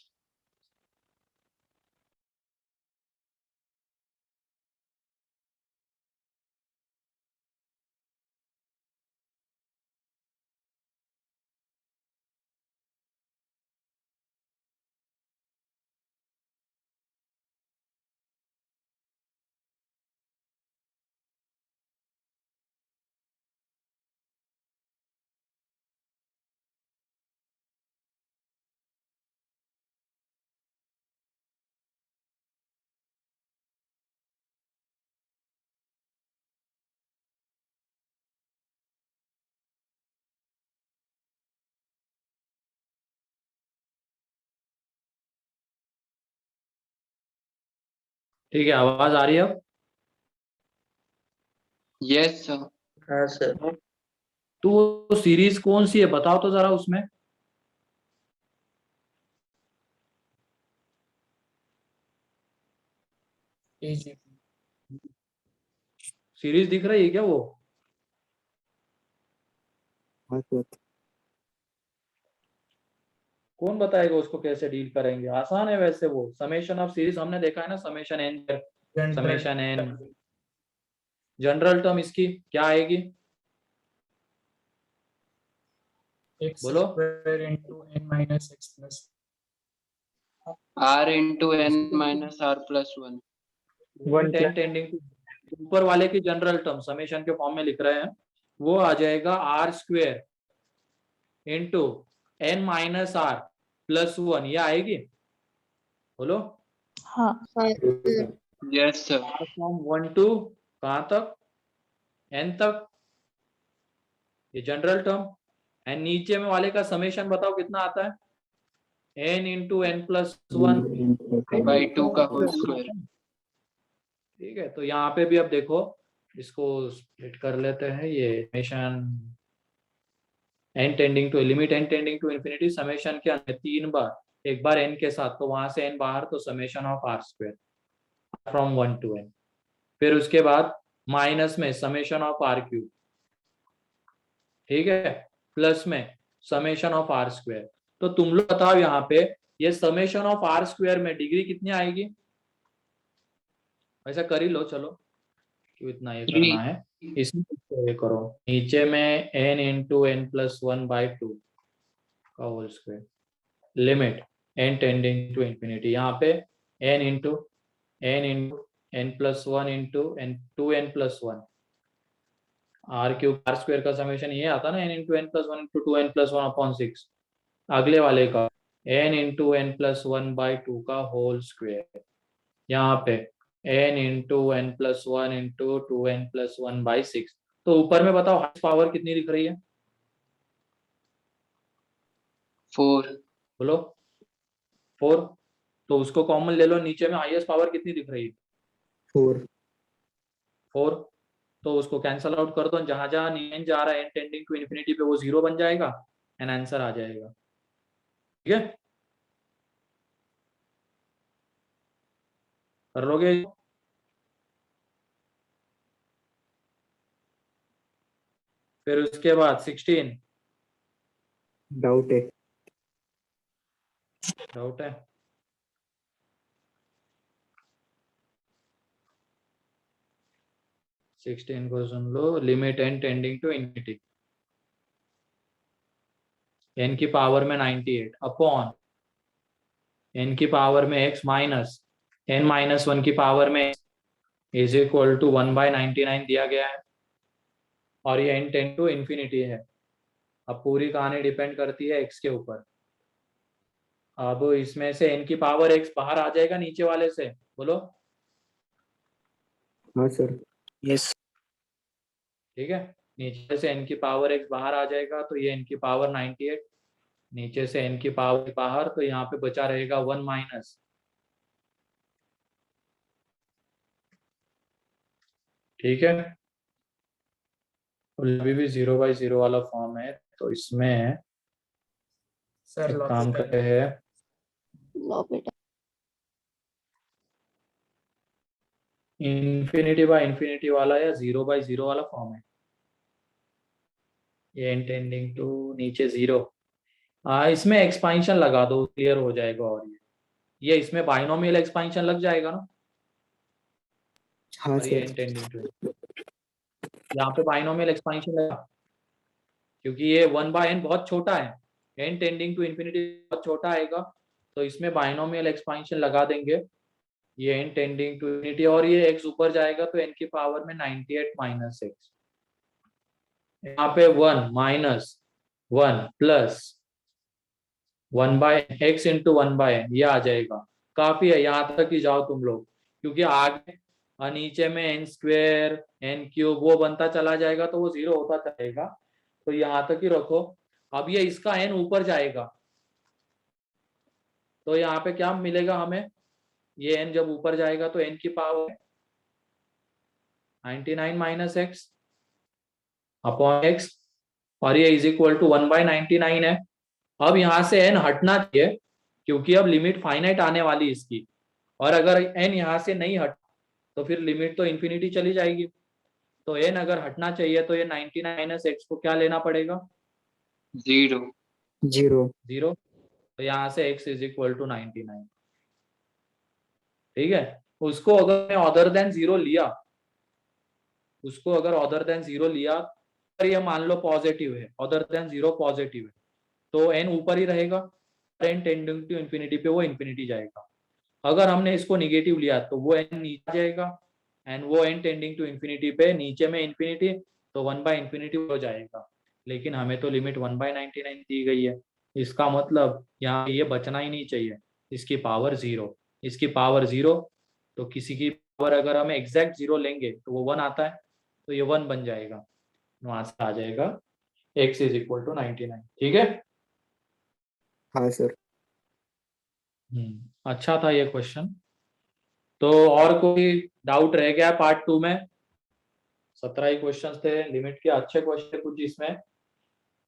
ठीक है, आवाज आ रही है अब? Yes sir. हाँ सर। तो वो सीरीज कौन सी है बताओ तो जरा उसमें। सीरीज दिख रही है क्या वो? हाँ सर। कौन बताएगा उसको कैसे डील करेंगे? आसान है वैसे, वो समेशन ऑफ सीरीज हमने देखा है ना, summation n, summation n. General term इसकी क्या आएगी बोलो? R into n minus r plus 1। Ten tending to ऊपर वाले की जनरल टर्म समेशन के फॉर्म में लिख रहे हैं, वो आ जाएगा r square into n minus r plus 1, ये आएगी बोलो? हाँ। Yes sir. फॉर्म 1 टू कहाँ तक? एन तक, ये जनरल टर्म। एंड नीचे में वाले का समेशन बताओ कितना आता है? N into n plus 1 by 2 का होल स्क्वायर। ठीक है, तो यहाँ पे भी अब देखो, इसको स्प्लिट कर लेते हैं। ये summation n tending to, limit n tending to infinity, summation के अंदर 3 बार, एक बार एन के साथ, तो वहां से एन बाहर, तो summation of r square from 1 to n. फिर उसके बाद माइनस में समेशन ऑफ आर क्यूब, ठीक है, प्लस में समेशन ऑफ आर स्क्वायर। तो तुम लोग बताओ यहाँ पे, ये समेशन ऑफ आर स्क्वायर में डिग्री कितनी आएगी? ऐसा कर ही लो, चलो क्यों इतना ये करना है। इसमें ये करो, नीचे में n into n plus 1 by 2 का whole square, limit n tending to infinity, यहाँ पे n into n plus 1 into n 2n plus 1, r cube r square का समेशन ये आता ना, n into n plus 1 into 2n plus 1 upon 6। अगले वाले का n into n plus 1 by 2 का होल स्क्वायर, यहाँ पे n into n plus 1 into 2n plus 1 by 6। तो ऊपर में बताओ हाईएस्ट पावर कितनी दिख रही है 4। बोलो? 4। तो उसको कॉमन ले लो, नीचे में हाईएस्ट पावर कितनी दिख रही है? 4। 4। तो उसको कैंसल आउट कर दो, जहां जहां एन जा रहा है एन टेंडिंग टू इन्फिनिटी पे, वो 0 बन जाएगा एंड आंसर आ जाएगा। ठीक है, कर लोगे? फिर उसके बाद 16 डाउट है। डाउट है? 16 को सुन लो, limit n tending to infinity, n की पावर में 98 अपॉन n की पावर में x माइनस n माइनस 1 की पावर में इज इक्वल टू 1/99 दिया गया है, और ये n टेंड टू इन्फिनिटी है। अब पूरी कहानी डिपेंड करती है x के ऊपर। अब इसमें से n की पावर x बाहर आ जाएगा नीचे वाले से, बोलो। हाँ सर। यस ठीक है, नीचे से n की पावर x बाहर आ जाएगा, तो ये n की पावर 98, नीचे से n की पावर बाहर, तो यहाँ पे बचा रहेगा 1 माइनस। ठीक है, अभी भी 0/0 वाला फॉर्म है, तो इसमें सर एक काम करते हैं, L'Hopital. इन्फिनिटी बाय इन्फिनिटी वाला या 0/0 वाला फॉर्म है। ये n टेंडिंग टू नीचे 0, इसमें एक्सपांशन लगा दो, क्लियर हो जाएगा। और ये इसमें बाइनोमियल एक्सपांशन लग जाएगा ना। हाँ और ये सर। n टेंडिंग टू, यहाँ पे बाइनोमियल एक्सपांशन लगा, क्योंकि ये 1/n बहुत छोटा है, n टेंडिंग टू इन्फिनिटी बहुत छोटा आएगा, तो इसमें बाइनोमियल एक्सपांशन लगा देंगे, ये n टेंडिंग टू इन्फिनिटी, और ये x ऊपर जाएगा तो n की पावर में 98 माइनस x, यहाँ पे 1 minus 1 plus 1/x into 1/n ये आ जाएगा। काफी है, यहाँ तक ही जाओ तुम लोग, क्योंकि आगे नीचे में n स्क्वेयर n क्यूब वो बनता चला जाएगा, तो वो 0 होता चलेगा, तो यहाँ तक ही रखो। अब ये इसका n ऊपर जाएगा, तो यहाँ पे क्या मिलेगा हमें, ये n जब ऊपर जाएगा तो n की power 99 minus x upon x, और ये इज इक्वल टू 1/99 है। अब यहाँ से n हटना चाहिए, क्योंकि अब लिमिट फाइनाइट आने वाली इसकी, और अगर n यहाँ से नहीं हट तो फिर लिमिट तो इन्फिनिटी चली जाएगी। तो n अगर हटना चाहिए तो ये 99 माइनस x को क्या लेना पड़ेगा, 0. 0 तो यहाँ से x इज इक्वल टू 99। ठीक है, उसको अगर मैं अदर देन 0 लिया, उसको अगर अदर देन 0 लिया, और ये मान लो पॉजिटिव है, अदर देन 0 पॉजिटिव है, तो n ऊपर ही रहेगा, n टेंडिंग टू इन्फिनिटी पे वो इन्फिनिटी जाएगा। अगर हमने इसको निगेटिव लिया तो वो n नीचे जाएगा, एंड वो n टेंडिंग टू इन्फिनिटी पे नीचे में इन्फिनिटी, तो 1/इन्फिनिटी हो जाएगा। लेकिन हमें तो लिमिट 1/99 दी गई है, इसका मतलब यहाँ ये बचना ही नहीं चाहिए, इसकी पावर 0, इसकी पावर 0, तो किसी की पावर अगर हमें एग्जैक्ट 0 लेंगे तो वो 1 आता है, तो ये 1 बन जाएगा, वहां से आ जाएगा x इज इक्वल टू 99। ठीक है, हाँ सर। अच्छा था ये क्वेश्चन। तो और कोई डाउट रह गया पार्ट 2 में? 17 ही क्वेश्चंस थे, लिमिट के अच्छे क्वेश्चन थे कुछ इसमें।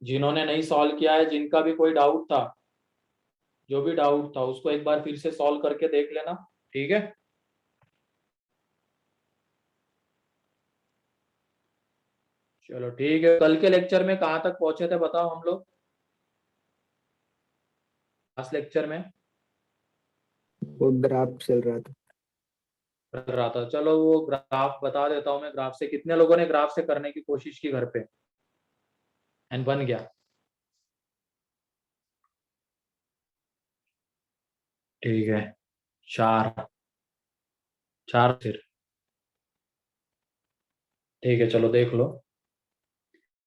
जिन्होंने नहीं सॉल्व किया है, जिनका भी कोई डाउट था, जो भी डाउट था उसको एक बार फिर से सॉल्व करके देख लेना। ठीक है, चलो ठीक है। कल के लेक्चर में कहाँ तक पहुंचे थे बताओ हम लोग, लास्ट लेक्चर में वो ग्राफ चल रहा था। कर रहा था। चलो वो ग्राफ बता देता हूँ मैं, ग्राफ से कितने लोगों ने ग्राफ से करने की कोशिश की घर पे, एंड बन गया? ठीक है, 4 सिर्फ। ठीक है, चलो देख लो।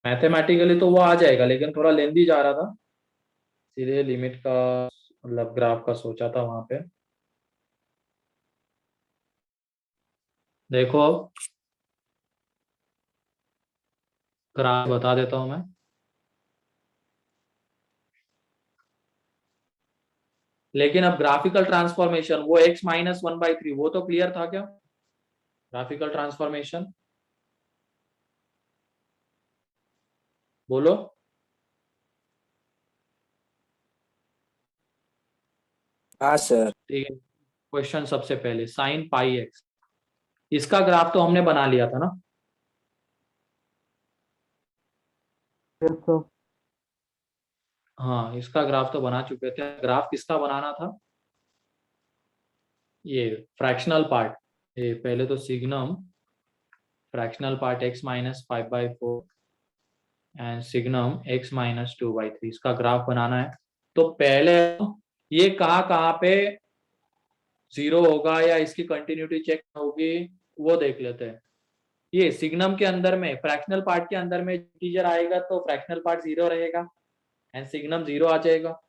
मैथमेटिकली तो वो आ जाएगा, लेकिन थोड़ा लेंदी जा रहा था, इसलिए लिमिट का मतलब ग्राफ का सोचा था वहां पे। देखो अब ग्राफ बता देता हूं मैं। लेकिन अब ग्राफिकल ट्रांसफॉर्मेशन, वो x माइनस 1/3 वो तो क्लियर था क्या? ग्राफिकल ट्रांसफॉर्मेशन बोलो। हाँ सर। ठीक है, क्वेश्चन सबसे पहले साइन पाई एक्स, इसका ग्राफ तो हमने बना लिया था ना। हाँ, इसका ग्राफ तो बना चुके थे। ग्राफ किसका बनाना था? ये फ्रैक्शनल पार्ट, ये पहले तो signum fractional part x minus 5/4 and signum x minus 2/3, इसका ग्राफ बनाना है। तो पहले ये कहाँ पे जीरो होगा या इसकी कंटिन्यूटी चेक होगी वो देख लेते हैं। ये सिग्नम के अंदर में फ्रैक्शनल पार्ट के अंदर में इंटीजर आएगा तो फ्रैक्शनल पार्ट जीरो रहेगा एंड सिग्नम जीरो आ जाएगा।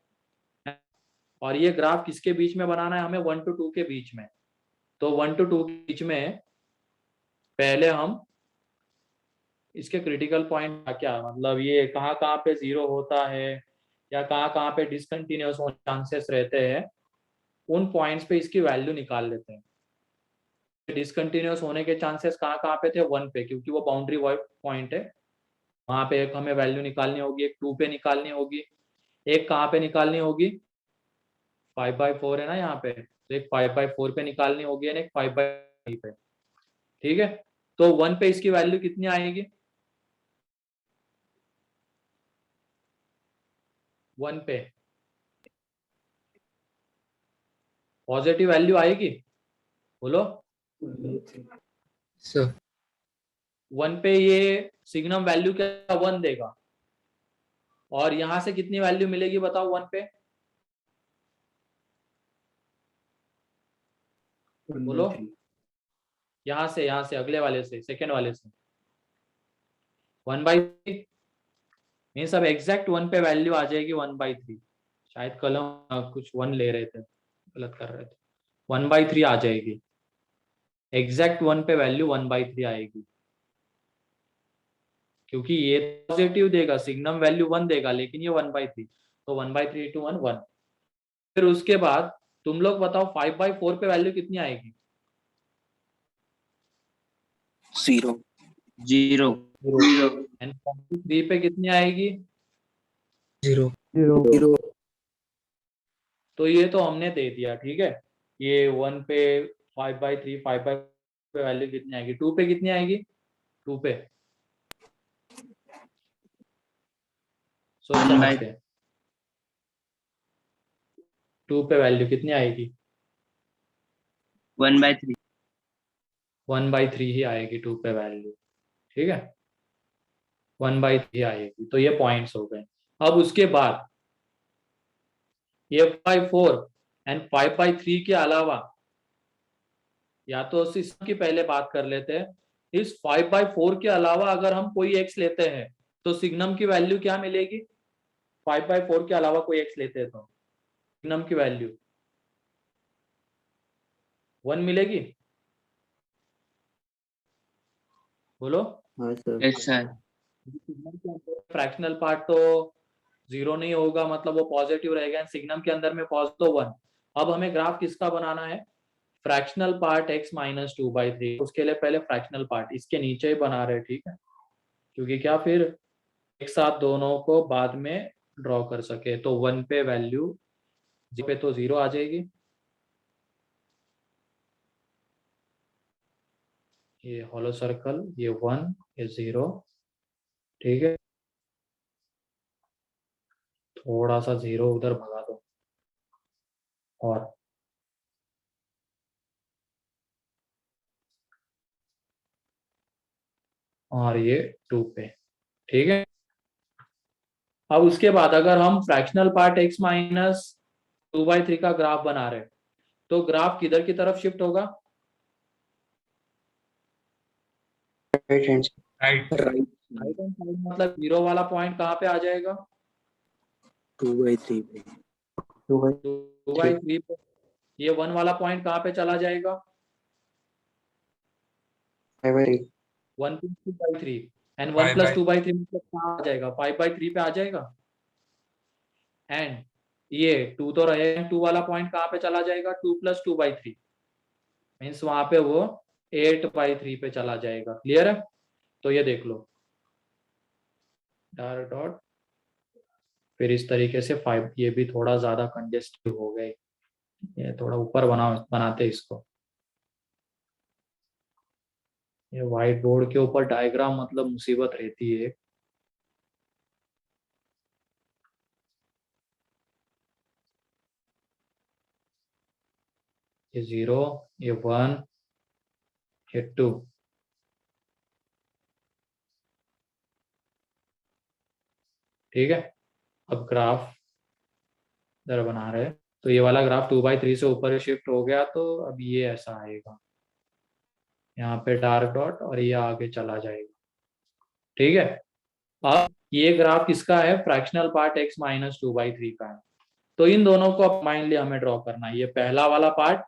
और ये ग्राफ किसके बीच में बनाना है हमें, 1 to 2 के बीच में। तो 1 to 2 के बीच में पहले हम इसके क्रिटिकल पॉइंट क्या, मतलब ये कहाँ पे जीरो होता है या कहाँ पे डिसकंटिन्यूअस होने चांसेस रहते हैं, उन पॉइंट्स पे इसकी वैल्यू निकाल लेते हैं। डिसकंटिन्यूअस होने के चांसेस कहाँ पे थे, 1 पे, क्योंकि वो बाउंड्री पॉइंट है। वहां पे एक हमें वैल्यू निकालनी होगी, एक 2 पे निकालनी होगी, एक कहाँ पे निकालनी होगी, 5/4 है ना यहाँ पे, तो एक 5/4 पे निकालनी होगी और एक 5/3 पे। ठीक है, तो 1 पे इसकी वैल्यू कितनी आएगी, 1 पे पॉजिटिव वैल्यू आएगी, बोलो। सर 1 पे ये सिग्नम वैल्यू क्या 1 देगा, और यहां से कितनी वैल्यू मिलेगी बताओ 1 पे, बोलो। यहाँ से अगले वाले से, सेकेंड वाले से 1/3 मीन्स अब एग्जैक्ट 1 पे वैल्यू आ जाएगी 1/3। शायद कलम कुछ 1 ले रहे थे, गलत कर रहे थे, 1/3 आ जाएगी। एग्जैक्ट 1 पे वैल्यू 1/3 आएगी, क्योंकि ये पॉजिटिव देगा, सिग्नम वैल्यू 1 देगा, लेकिन ये 1/3, तो 1/3 to 1 1। फिर उसके बाद तुम लोग बताओ 5/4 पे वैल्यू कितनी आएगी, 0 0 एंड 3 पे कितनी आएगी, 0 0 तो ये तो हमने दे दिया। ठीक है, ये 1 पे 5/3, 5/4 पे वैल्यू कितनी आएगी, 2 पे कितनी आएगी, 2 पे सोच 1/3 समझते हैं, 2 पे वैल्यू कितनी आएगी, 1/3 1/3 ही आएगी 2 पे वैल्यू। ठीक है, 1/3 आएगी। तो ये पॉइंट्स हो गए। अब उसके बाद ये 5/4 एंड 5/3 के अलावा, या तो इसकी पहले बात कर लेते हैं, इस 5/4 के अलावा अगर हम कोई x लेते हैं तो सिग्नम की वैल्यू क्या मिलेगी, 5/4 के अलावा कोई x लेते हैं तो सिग्नम की वैल्यू 1 मिलेगी, बोलो। हाँ sir yes sir fractional part तो जीरो नहीं होगा, मतलब वो पॉजिटिव रहेगा, सिग्नम के अंदर में पॉजिटिव 1। अब हमें ग्राफ किसका बनाना है, फ्रैक्शनल पार्ट x माइनस 2/3। उसके लिए पहले फ्रैक्शनल पार्ट इसके नीचे ही बना रहे, ठीक है, क्योंकि क्या फिर एक साथ दोनों को बाद में ड्रॉ कर सके। तो 1 पे वैल्यू पे तो 0 आ जाएगी, ये हॉलो सर्कल, ये 1, ये 0। ठीक है, थोड़ा सा 0 उधर भगा दो, और ये 2 पे। ठीक है, अब उसके बाद अगर हम फ्रैक्शनल पार्ट x माइनस 2/3 का ग्राफ बना रहे, तो ग्राफ किधर की तरफ शिफ्ट होगा, right hand right right hand side, मतलब 0 वाला पॉइंट कहाँ पे आ जाएगा, 2/3 पे 2/3 2/3 पे। ये 1 वाला पॉइंट कहाँ पे चला जाएगा, 5/3 1 + 2/3 एंड 1 Bye + bye. 2/3 मतलब कहाँ आ जाएगा, 5/3 पे आ जाएगा। एंड ये 2 तो रहेगा, 2 वाला पॉइंट कहाँ पे चला जाएगा, 2 + 2/3 मीन्स वहां पे वो 8/3 पे चला जाएगा। क्लियर है, तो ये देख लो डॉट, फिर इस तरीके से 5, ये भी थोड़ा ज्यादा कंजेस्टिव हो गए, ये थोड़ा ऊपर बनाते इसको। ये व्हाइट बोर्ड के ऊपर डायग्राम मतलब मुसीबत रहती है। ये 0, ये 1, ये 2, ठीक है, अब ग्राफ जरा बना रहे हैं। तो ये वाला ग्राफ 2/3 से ऊपर शिफ्ट हो गया, तो अब ये ऐसा आएगा, यहाँ पे डार्क डॉट और ये आगे चला जाएगा। ठीक है, अब ये ग्राफ किसका है, फ्रैक्शनल पार्ट x माइनस 2/3 का है। तो इन दोनों को अब माइंडली हमें ड्रॉ करना है। ये पहला वाला पार्ट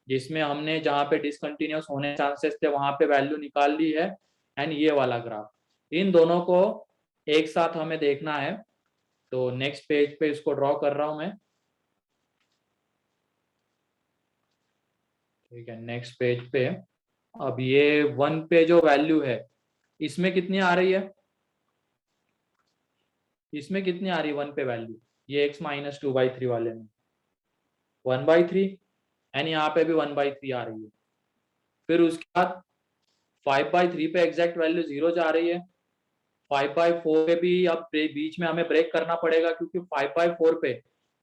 जिसमें हमने जहाँ पे डिसकंटिन्यूअस होने चांसेस थे वहां पे वैल्यू निकाल ली है, एंड ये वाला ग्राफ, इन दोनों को एक साथ हमें देखना है। तो नेक्स्ट पेज पे इसको ड्रॉ कर रहा हूं मैं। ठीक है, नेक्स्ट पेज पे अब ये 1 पे जो वैल्यू है इसमें कितनी आ रही है, इसमें कितनी आ रही है 1 पे वैल्यू, ये x माइनस 2/3 वाले में 1/3, एंड यहाँ पे भी 1/3 आ रही है। फिर उसके बाद 5/3 पे एग्जैक्ट वैल्यू 0 जा रही है। 5/4 पे भी अब बीच में हमें ब्रेक करना पड़ेगा, क्योंकि 5/4 पे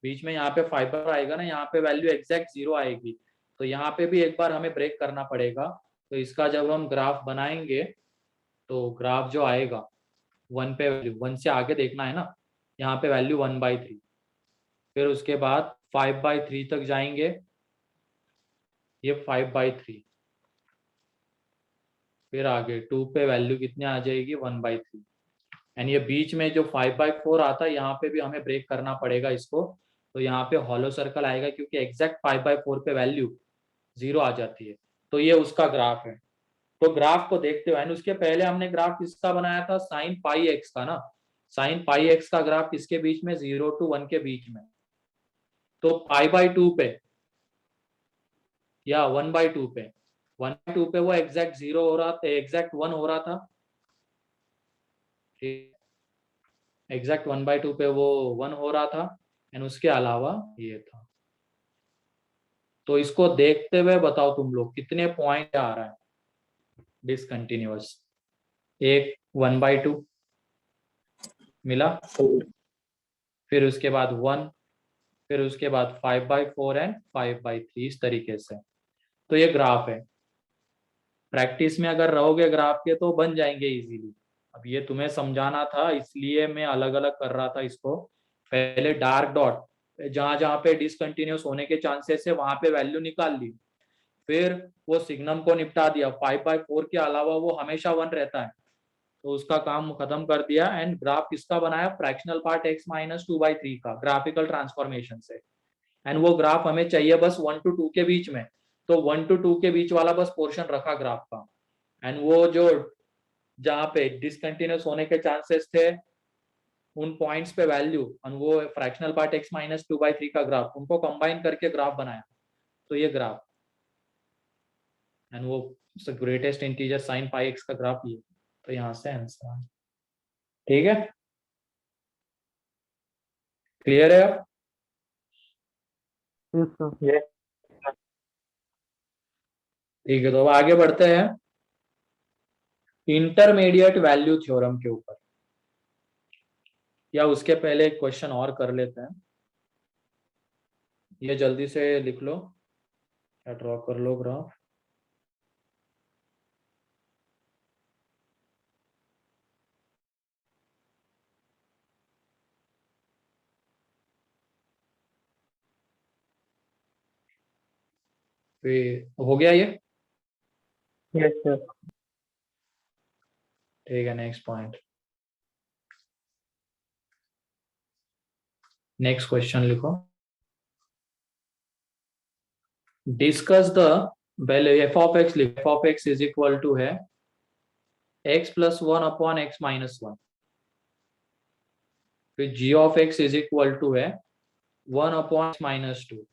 बीच में यहाँ पे 5 आएगा ना, यहाँ पे वैल्यू एग्जैक्ट 0 आएगी, तो यहाँ पे भी एक बार हमें ब्रेक करना पड़ेगा। तो इसका जब हम ग्राफ बनाएंगे तो ग्राफ जो आएगा 1 पे वैल्यू, 1 से आगे देखना है ना, यहाँ पे वैल्यू 1/3, फिर उसके बाद 5/3 तक जाएंगे, ये 5/3, फिर आगे 2 पे वैल्यू कितनी आ जाएगी 1/3, एंड ये बीच में जो 5/4 आता है यहाँ पे भी हमें ब्रेक करना पड़ेगा इसको। तो यहाँ पे हॉलो सर्कल आएगा, क्योंकि एग्जैक्ट 5/4 पे वैल्यू 0 आ जाती है। तो ये उसका ग्राफ है। तो ग्राफ को देखते हुए, उसके पहले हमने ग्राफ किसका बनाया था, साइन पाई एक्स का ना, साइन पाई एक्स का ग्राफ किसके बीच में, 0 to 1 के बीच में। तो π/2 पे या 1/2 पे, 1/2 पे वो एग्जैक्ट 0 हो रहा था, एग्जैक्ट 1 हो रहा था, एग्जैक्ट 1/2 पे वो 1 हो रहा था, एंड उसके अलावा ये था। तो इसको देखते हुए बताओ तुम लोग कितने पॉइंट आ रहा है डिसकंटिन्यूअस। एक 1/2 मिला, फिर उसके बाद 1, फिर उसके बाद 5/4 एंड 5/3, इस तरीके से। तो ये ग्राफ है। प्रैक्टिस में अगर रहोगे ग्राफ के तो बन जाएंगे इजीली। अब ये तुम्हें समझाना था, इसलिए मैं अलग अलग कर रहा था इसको। पहले डार्क डॉट जहां जहां पे डिसकंटिन्यूअस होने के चांसेस है वहां पे वैल्यू निकाल ली, फिर वो सिग्नम को निपटा दिया। 5/4 के अलावा वो हमेशा 1 रहता है, तो उसका काम खत्म कर दिया, एंड ग्राफ किसका बनाया, फ्रैक्शनल पार्ट x माइनस 2/3 का, ग्राफिकल ट्रांसफॉर्मेशन से। एंड वो ग्राफ हमें चाहिए बस 1 to 2 के बीच में, तो 1 to 2 के बीच वाला बस पोर्शन रखा ग्राफ का, एंड वो जो जहाँ पे डिसकंटिन्यूअस होने के चांसेस थे उन पॉइंट्स पे वैल्यू, और वो फ्रैक्शनल पार्ट x माइनस 2/3 का ग्राफ, उनको कंबाइन करके ग्राफ बनाया। तो ये ग्राफ, एंड वो greatest integer sine pi x का ग्राफ ये। तो यहाँ से आंसर, ठीक है, क्लियर है अब? ठीक है, तो अब आगे बढ़ते हैं इंटरमीडिएट वैल्यू थ्योरम के ऊपर, या उसके पहले एक क्वेश्चन और कर लेते हैं। ये जल्दी से लिख लो या ड्रॉ कर लो ग्राफ। हो गया ये? Yes sir. ठीक है, नेक्स्ट पॉइंट, नेक्स्ट क्वेश्चन लिखो। Discuss the value F of x, लिखो F of x is equal to है x plus 1 upon x minus 1, फिर g of x is equal to है 1 upon x minus 2।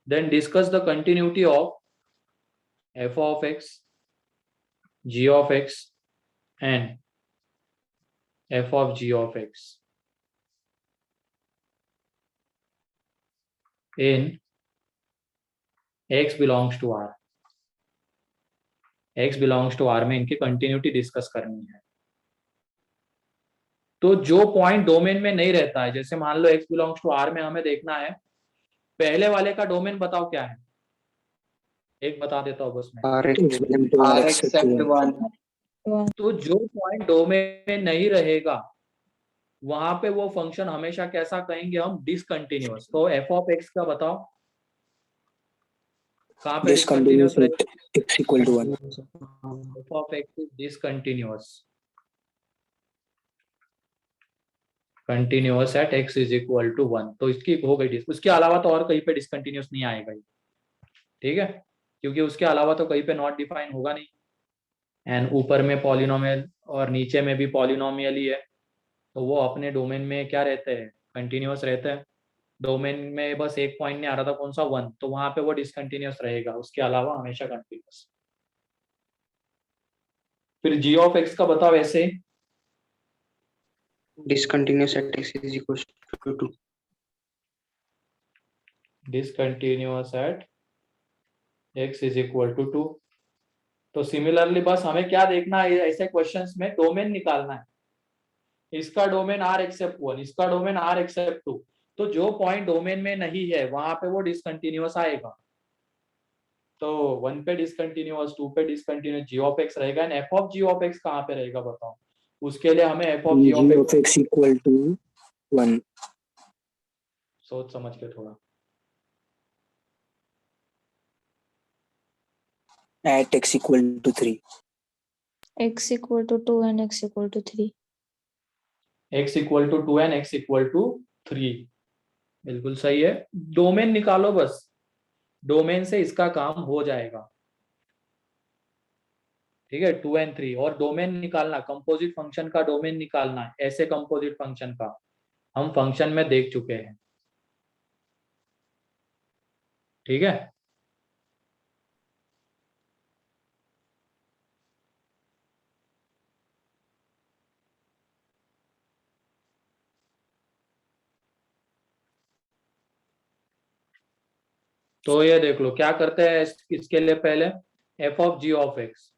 Then discuss the continuity of f of x, g of x and f of g of x in x belongs to r। x belongs to r में इनकी continuity discuss करनी है। तो जो point domain में नहीं रहता है, जैसे मान लो x belongs to r में हमें देखना है, पहले वाले का डोमेन बताओ क्या है, एक बता देता हूँ बस मैं, r except 1। तो जो पॉइंट डोमेन में नहीं रहेगा वहां पे वो फंक्शन हमेशा कैसा कहेंगे हम, डिसकंटिन्यूअस। तो एफ ऑफ एक्स का बताओ कहाँ पे डिसकंटिन्यूअस Discontinuous रहेगा? at x equal to 1. F of x is discontinuous, continuous at x is equal to 1। तो इसकी हो गई उसके अलावा तो और कहीं पे डिसकंटिन्यूअस नहीं आएगा ये, ठीक है, क्योंकि उसके अलावा तो कहीं पे नॉट डिफाइन होगा नहीं। एंड ऊपर में पॉलिनोमियल और नीचे में भी पॉलिनोमियल ही है, तो वो अपने डोमेन में क्या रहते हैं, कंटिन्यूअस रहते हैं। डोमेन में बस एक पॉइंट नहीं आ रहा था, कौन सा, 1, तो वहां पे वो डिसकंटिन्यूअस रहेगा, उसके अलावा हमेशा कंटिन्यूअस। फिर जी ऑफ एक्स का बताओ ऐसे। Discontinuous at x is equals to 2. Discontinuous at x is equal to 2। तो सिमिलरली बस हमें क्या देखना है, ऐसे क्वेश्चंस में डोमेन निकालना है। इसका डोमेन आर एक्सेप्ट 1, इसका डोमेन आर एक्सेप्ट 2, तो जो पॉइंट डोमेन में नहीं है वहां पे वो डिसकंटिन्यूअस आएगा। तो 1 पे डिसकंटिन्यूअस, 2 पे डिसकंटिन्यूअस जी ऑफ एक्स रहेगा। And f of g of x कहाँ पे रहेगा बताओ? उसके लिए हमें f of g G of of x x equal to 1 सोच समझ के थोड़ा, at x equal to 3. x equal to 2 and x equal to 3. x equal to 2 and x equal to 3, बिल्कुल सही है। डोमेन निकालो बस, डोमेन से इसका काम हो जाएगा, ठीक है। 2 एंड 3, और डोमेन निकालना, कंपोजिट फंक्शन का डोमेन निकालना, ऐसे कंपोजिट फंक्शन का हम फंक्शन में देख चुके हैं, ठीक है। तो ये देख लो क्या करते हैं इसके लिए, पहले f of g of x,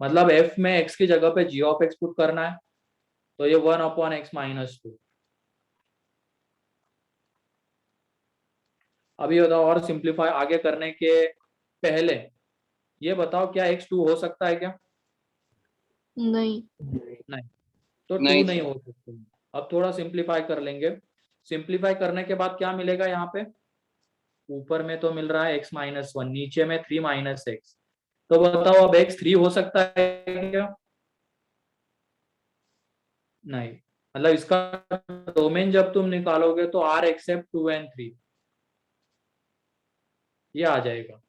मतलब एफ में एक्स की जगह पे जी ऑफ एक्स पुट करना है, तो ये 1/x-2। अभी बताओ, और सिंप्लीफाई आगे करने के पहले ये बताओ, क्या x 2 हो सकता है क्या? नहीं। नहीं, तो 2 नहीं नहीं सर। हो सकता। अब थोड़ा सिंप्लीफाई कर लेंगे। सिंप्लीफाई करने के बाद क्या मिलेगा यहाँ पे? ऊपर में तो मिल रहा है x-1, नीचे में 3 - x। तो बताओ अब x 3 हो सकता है क्या? नहीं, मतलब इसका डोमेन जब तुम निकालोगे तो r एक्सेप्ट 2 एंड 3 ये आ जाएगा।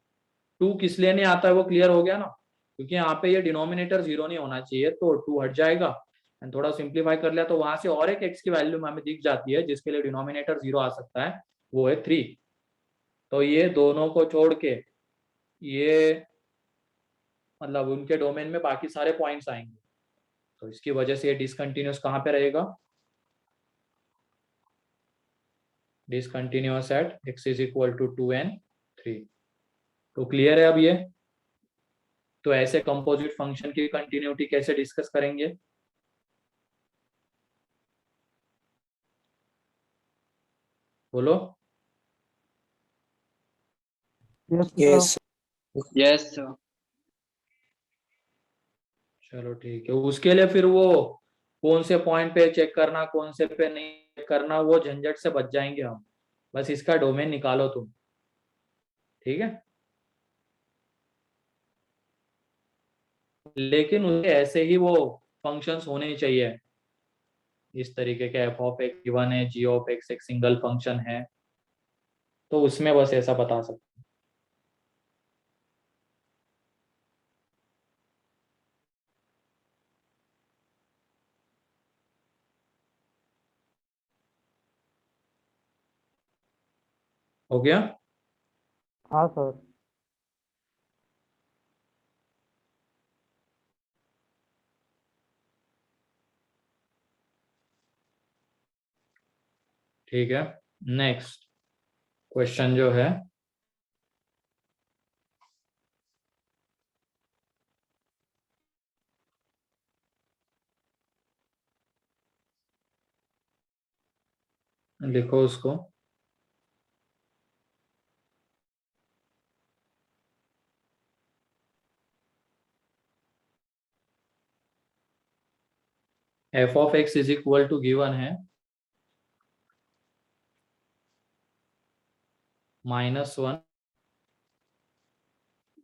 2 किस लिए नहीं आता है वो क्लियर हो गया ना, क्योंकि यहाँ पे ये डिनोमिनेटर 0 नहीं होना चाहिए, तो 2 हट जाएगा। एंड थोड़ा सिंप्लीफाई कर लिया तो वहां से और एक x की वैल्यू हमें दिख जाती है जिसके लिए डिनोमिनेटर 0 आ सकता है, वो है 3। तो ये दोनों को छोड़ के ये, मतलब उनके डोमेन में बाकी सारे पॉइंट्स आएंगे, तो इसकी वजह से ये डिसकंटिन्यूअस कहाँ पे रहेगा? Discontinuous at x is equal to 2 and 3। तो क्लियर है अब ये? तो ऐसे कंपोजिट फंक्शन की कंटिन्यूटी कैसे डिस्कस करेंगे? बोलो। Yes. Yes sir. चलो ठीक है, उसके लिए फिर वो कौन से पॉइंट पे चेक करना, कौन से पे नहीं चेक करना, वो झंझट से बच जाएंगे हम। बस इसका डोमेन निकालो तुम, ठीक है। लेकिन उसे ऐसे ही वो फंक्शंस होने चाहिए इस तरीके के, एफ ऑफ एक्स गिवन है, जी ऑफ एक्स एक सिंगल फंक्शन है, तो उसमें बस ऐसा बता सकते हैं। हो गया? हाँ सर। ठीक है, नेक्स्ट क्वेश्चन जो है, लिखो उसको। F of x is equal to given है -1,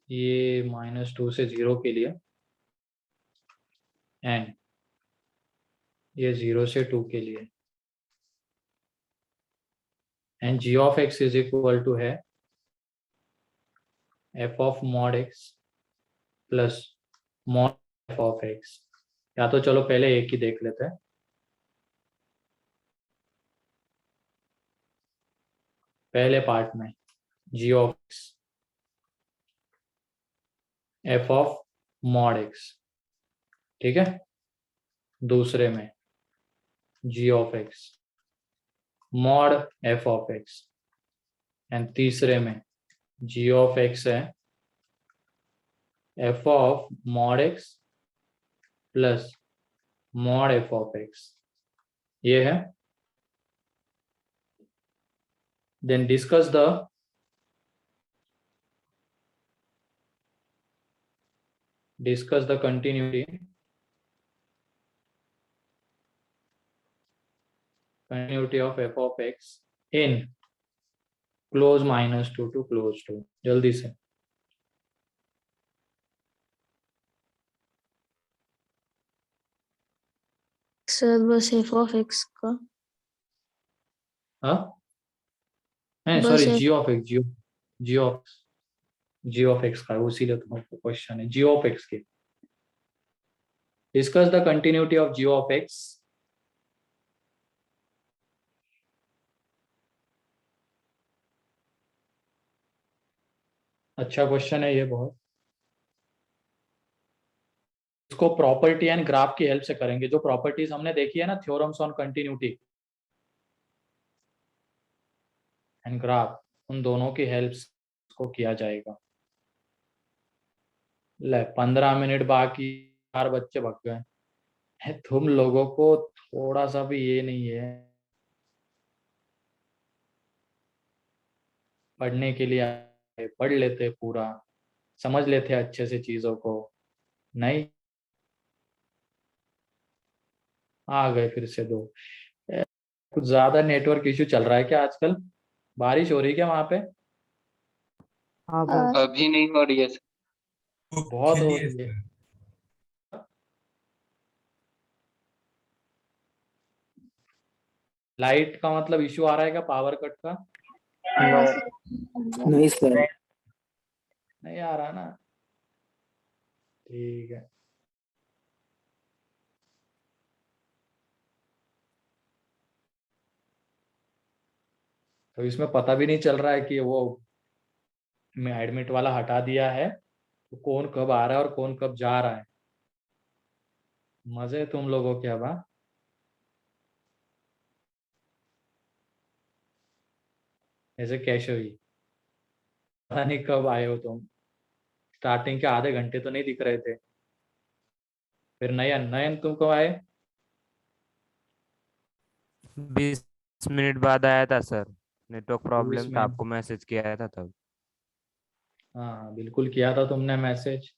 ये -2 से 0 के लिए, एंड ये 0 से 2 के लिए, and ji of x is equal to है F of mod x plus mod F of x. या तो चलो पहले एक ही देख लेते हैं। पहले पार्ट में G of x F of mod x, ठीक है। दूसरे में G of x mod F of x, and तीसरे में जी ऑफ एक्स है F of mod x plus mod F of x, ये है। Then discuss the continuity of f of x in close -2 to close 2। जल्दी से sir बस F of x का हाँ नहीं बस sorry F- g of x का उसीलिए तुम्हारा क्वेश्चन है जी ऑफ एक्स के। Discuss the continuity of g of x अच्छा क्वेश्चन है ये बहुत। इसको प्रॉपर्टी एंड ग्राफ की हेल्प से करेंगे। जो प्रॉपर्टीज हमने देखी है ना, theorems on continuity and graph, उन दोनों की हेल्प को किया जाएगा। ले 15 मिनट बाकी, 4 बच्चे भग गए। तुम लोगों को थोड़ा सा भी ये नहीं है पढ़ने के लिए आए, पढ़ लेते पूरा, समझ लेते अच्छे से चीजों को, नहीं आ गए फिर से दो। कुछ ज्यादा नेटवर्क इश्यू चल रहा है क्या आजकल? बारिश हो रही है क्या वहां पे? हाँ सर। अभी नहीं हो रही है सर। बहुत हो रही है। लाइट का मतलब इश्यू आ रहा है क्या, पावर कट का? नहीं सर। नहीं आ रहा ना, ठीक है। तो इसमें पता भी नहीं चल रहा है कि वो मैं एडमिट वाला हटा दिया है तो कौन कब आ रहा है और कौन कब जा रहा है। मजे तुम लोगों के अब। हाँ? ऐसे कैसे हुई, पता नहीं कब आए हो तुम। स्टार्टिंग के आधे घंटे तो नहीं दिख रहे थे। फिर नयन नयन तुम कब आए? 20 मिनट बाद आया था सर, नेटवर्क 20 प्रॉब्लम था, मिनट आपको मैसेज किया था तब। हाँ बिल्कुल किया था तुमने मैसेज।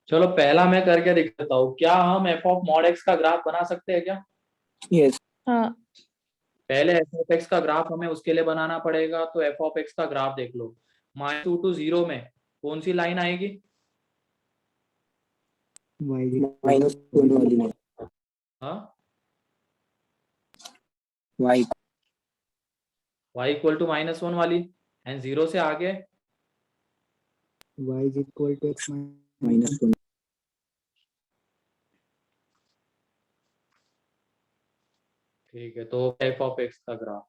चलो पहला मैं करके दिखाता हूँ। क्या हम एफ ऑफ मॉड एक्स का ग्राफ बना सकते हैं क्या? यस। हाँ पहले एफ ऑफ एक्स का ग्राफ हमें उसके लिए बनाना पड़ेगा। तो एफ ऑफ एक्स का ग्राफ देख लो। -2 to 0 में कौन सी लाइन आएगी? -1 वाली नहीं। हाँ y y इक्वल टू -1 वाली, एंड 0 से आगे y is equal to x -1। ठीक है। तो एफ ऑफ एक्स का ग्राफ,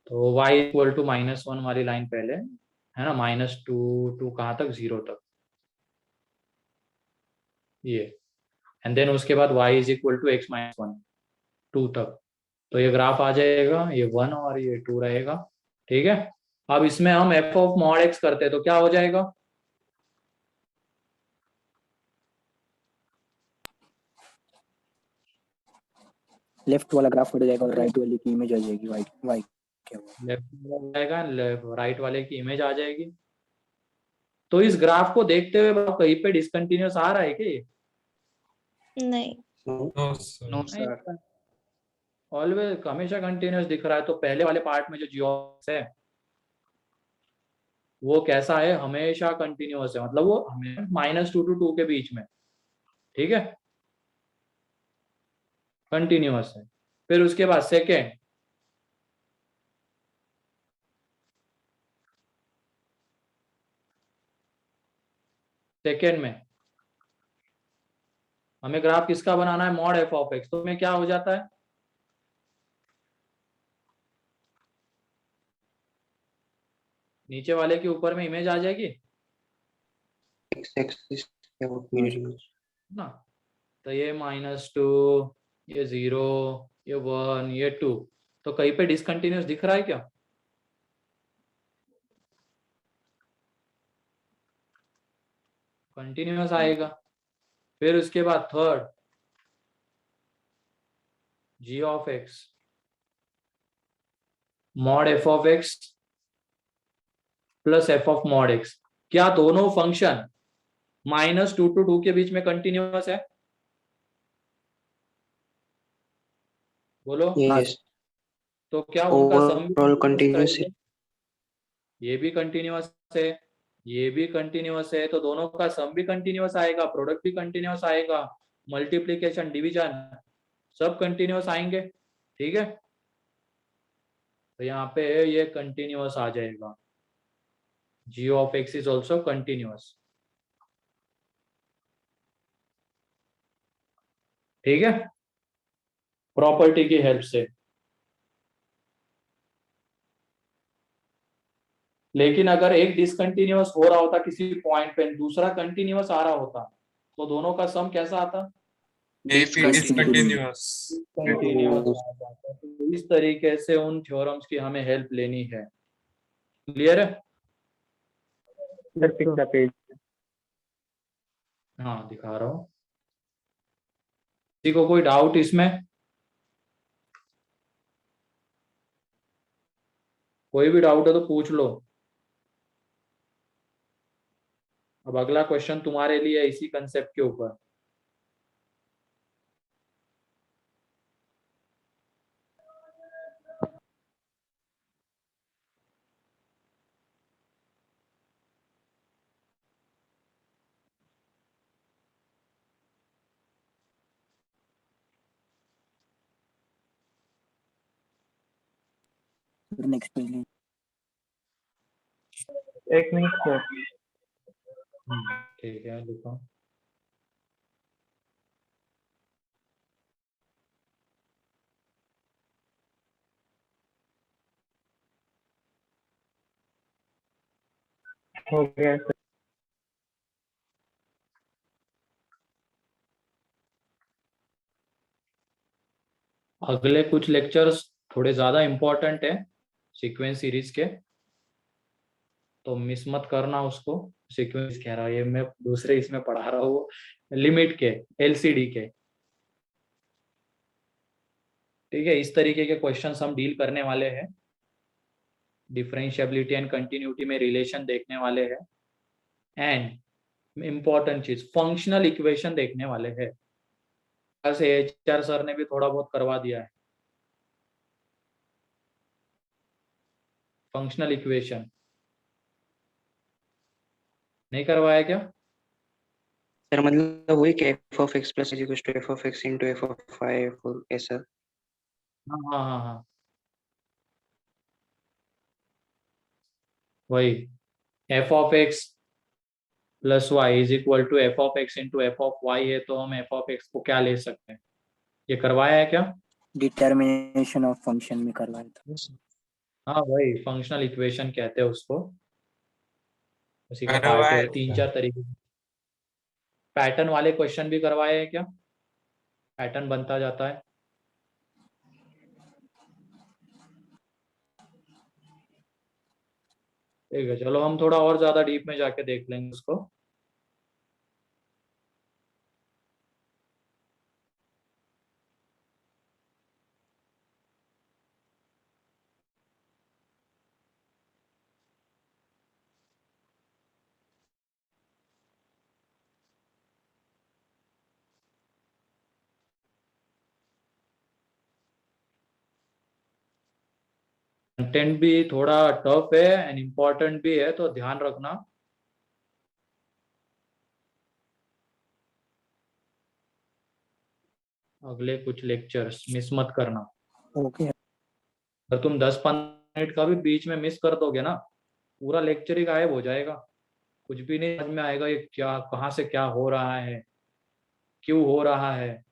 तो y इक्वल टू -1 वाली लाइन पहले है ना, -2 टू कहाँ तक, 0 तक, ये। एंड देन उसके बाद y is equal to x -1 2 तक। तो ये ग्राफ आ जाएगा, ये 1 और ये 2 रहेगा, ठीक है। अब इसमें हम एफ ऑफ मॉड एक्स करते हैं तो क्या हो जाएगा? लेफ्ट वाला ग्राफ कट जाएगा और राइट वाले की इमेज आ जाएगी वाई वाई क्या हुआ? लेफ्ट हो जाएगा, राइट वाले की इमेज आ जाएगी। तो इस ग्राफ को देखते हुए कहीं पे डिसकंटिन्यूअस आ रहा है क्या ये? नहीं। No sir. ऑलवेज हमेशा कंटिन्यूअस दिख रहा है। तो पहले वाले पार्ट में जो जी है वो कैसा है? हमेशा कंटिन्यूअस है, मतलब वो -2 to 2 के बीच में, ठीक है, कंटिन्यूअस है। फिर उसके बाद सेकेंड, सेकेंड में हमें ग्राफ किसका बनाना है? Mod F of x. तो में क्या हो जाता है? नीचे वाले के ऊपर में इमेज आ जाएगी X axis about mirror image. ना। तो ये -2, ये 0, ये 1, ये 2, तो कहीं पे डिसकंटिन्यूअस दिख रहा है क्या? कंटिन्यूअस आएगा। फिर उसके बाद third, g of x mod F of x plus F of mod x. क्या दोनों फंक्शन -2 to 2 के बीच में कंटिन्यूअस है? बोलो। Yes. तो क्या उनका सम भी Overall continuous continuous. है? ये भी कंटिन्यूअस है, ये भी कंटिन्यूअस है, तो दोनों का सम भी कंटिन्यूअस आएगा, प्रोडक्ट भी कंटिन्यूअस आएगा, मल्टीप्लिकेशन डिवीजन सब कंटिन्यूअस आएंगे, ठीक है। तो यहाँ पे ये कंटिन्यूअस आ जाएगा, G of x is also continuous, ठीक है, प्रॉपर्टी की हेल्प से। लेकिन अगर एक डिसकंटिन्यूअस हो रहा होता किसी पॉइंट पे, दूसरा कंटिन्यूअस आ रहा होता, तो दोनों का सम कैसा आता? Discontinuous. कंटिन्यूअस आ जाता। तो इस तरीके से उन थ्योरम्स की हमें हेल्प लेनी है। क्लियर है? हाँ दिखा रहा हूँ। किसी को कोई डाउट इसमें? कोई भी डाउट है तो पूछ लो। अब अगला क्वेश्चन तुम्हारे लिए इसी कंसेप्ट के ऊपर। नेक्स्ट पेज एक मिनट सर। ठीक है लिखो। हो गया सर। अगले कुछ लेक्चर्स थोड़े ज्यादा इंपॉर्टेंट है सीक्वेंस सीरीज के, तो मिस मत करना उसको। सीक्वेंस कह रहा हूँ, ये मैं दूसरे इसमें पढ़ा रहा हूँ, लिमिट के, एलसीडी के, ठीक है। इस तरीके के क्वेश्चंस हम डील करने वाले हैं। डिफरेंशिएबिलिटी एंड कंटिन्यूटी में रिलेशन देखने वाले हैं, एंड इम्पोर्टेंट चीज फंक्शनल इक्वेशन देखने वाले हैं। ऐसे एचआर सर ने भी थोड़ा बहुत करवा दिया है फंक्शनल इक्वेशन, नहीं करवाया क्या? सर मतलब वही कि f of x plus is equals to f of x into f of y for ऐसा। हाँ हाँ हाँ हाँ, वही f of x plus y is equal to f of x into f of y है, तो हम एफ ऑफ एक्स को क्या ले सकते हैं? ये करवाया है क्या? डिटर्मिनेशन ऑफ फंक्शन में करवाया था। हाँ वही फंक्शनल इक्वेशन कहते हैं उसको, उसी का पार्ट है। 3-4 तरीके पैटर्न वाले क्वेश्चन भी करवाए हैं क्या? पैटर्न बनता जाता है। ठीक है, चलो हम थोड़ा और ज्यादा डीप में जाके देख लेंगे उसको। कंटेंट भी थोड़ा टफ है एंड इम्पोर्टेंट भी है, तो ध्यान रखना। अगले कुछ लेक्चर्स मिस मत करना। ओके। अगर तुम 10-15 मिनट का भी बीच में मिस कर दोगे ना, पूरा लेक्चर ही गायब हो जाएगा। कुछ भी नहीं समझ में आएगा, ये क्या, कहाँ से क्या हो रहा है, क्यों हो रहा है।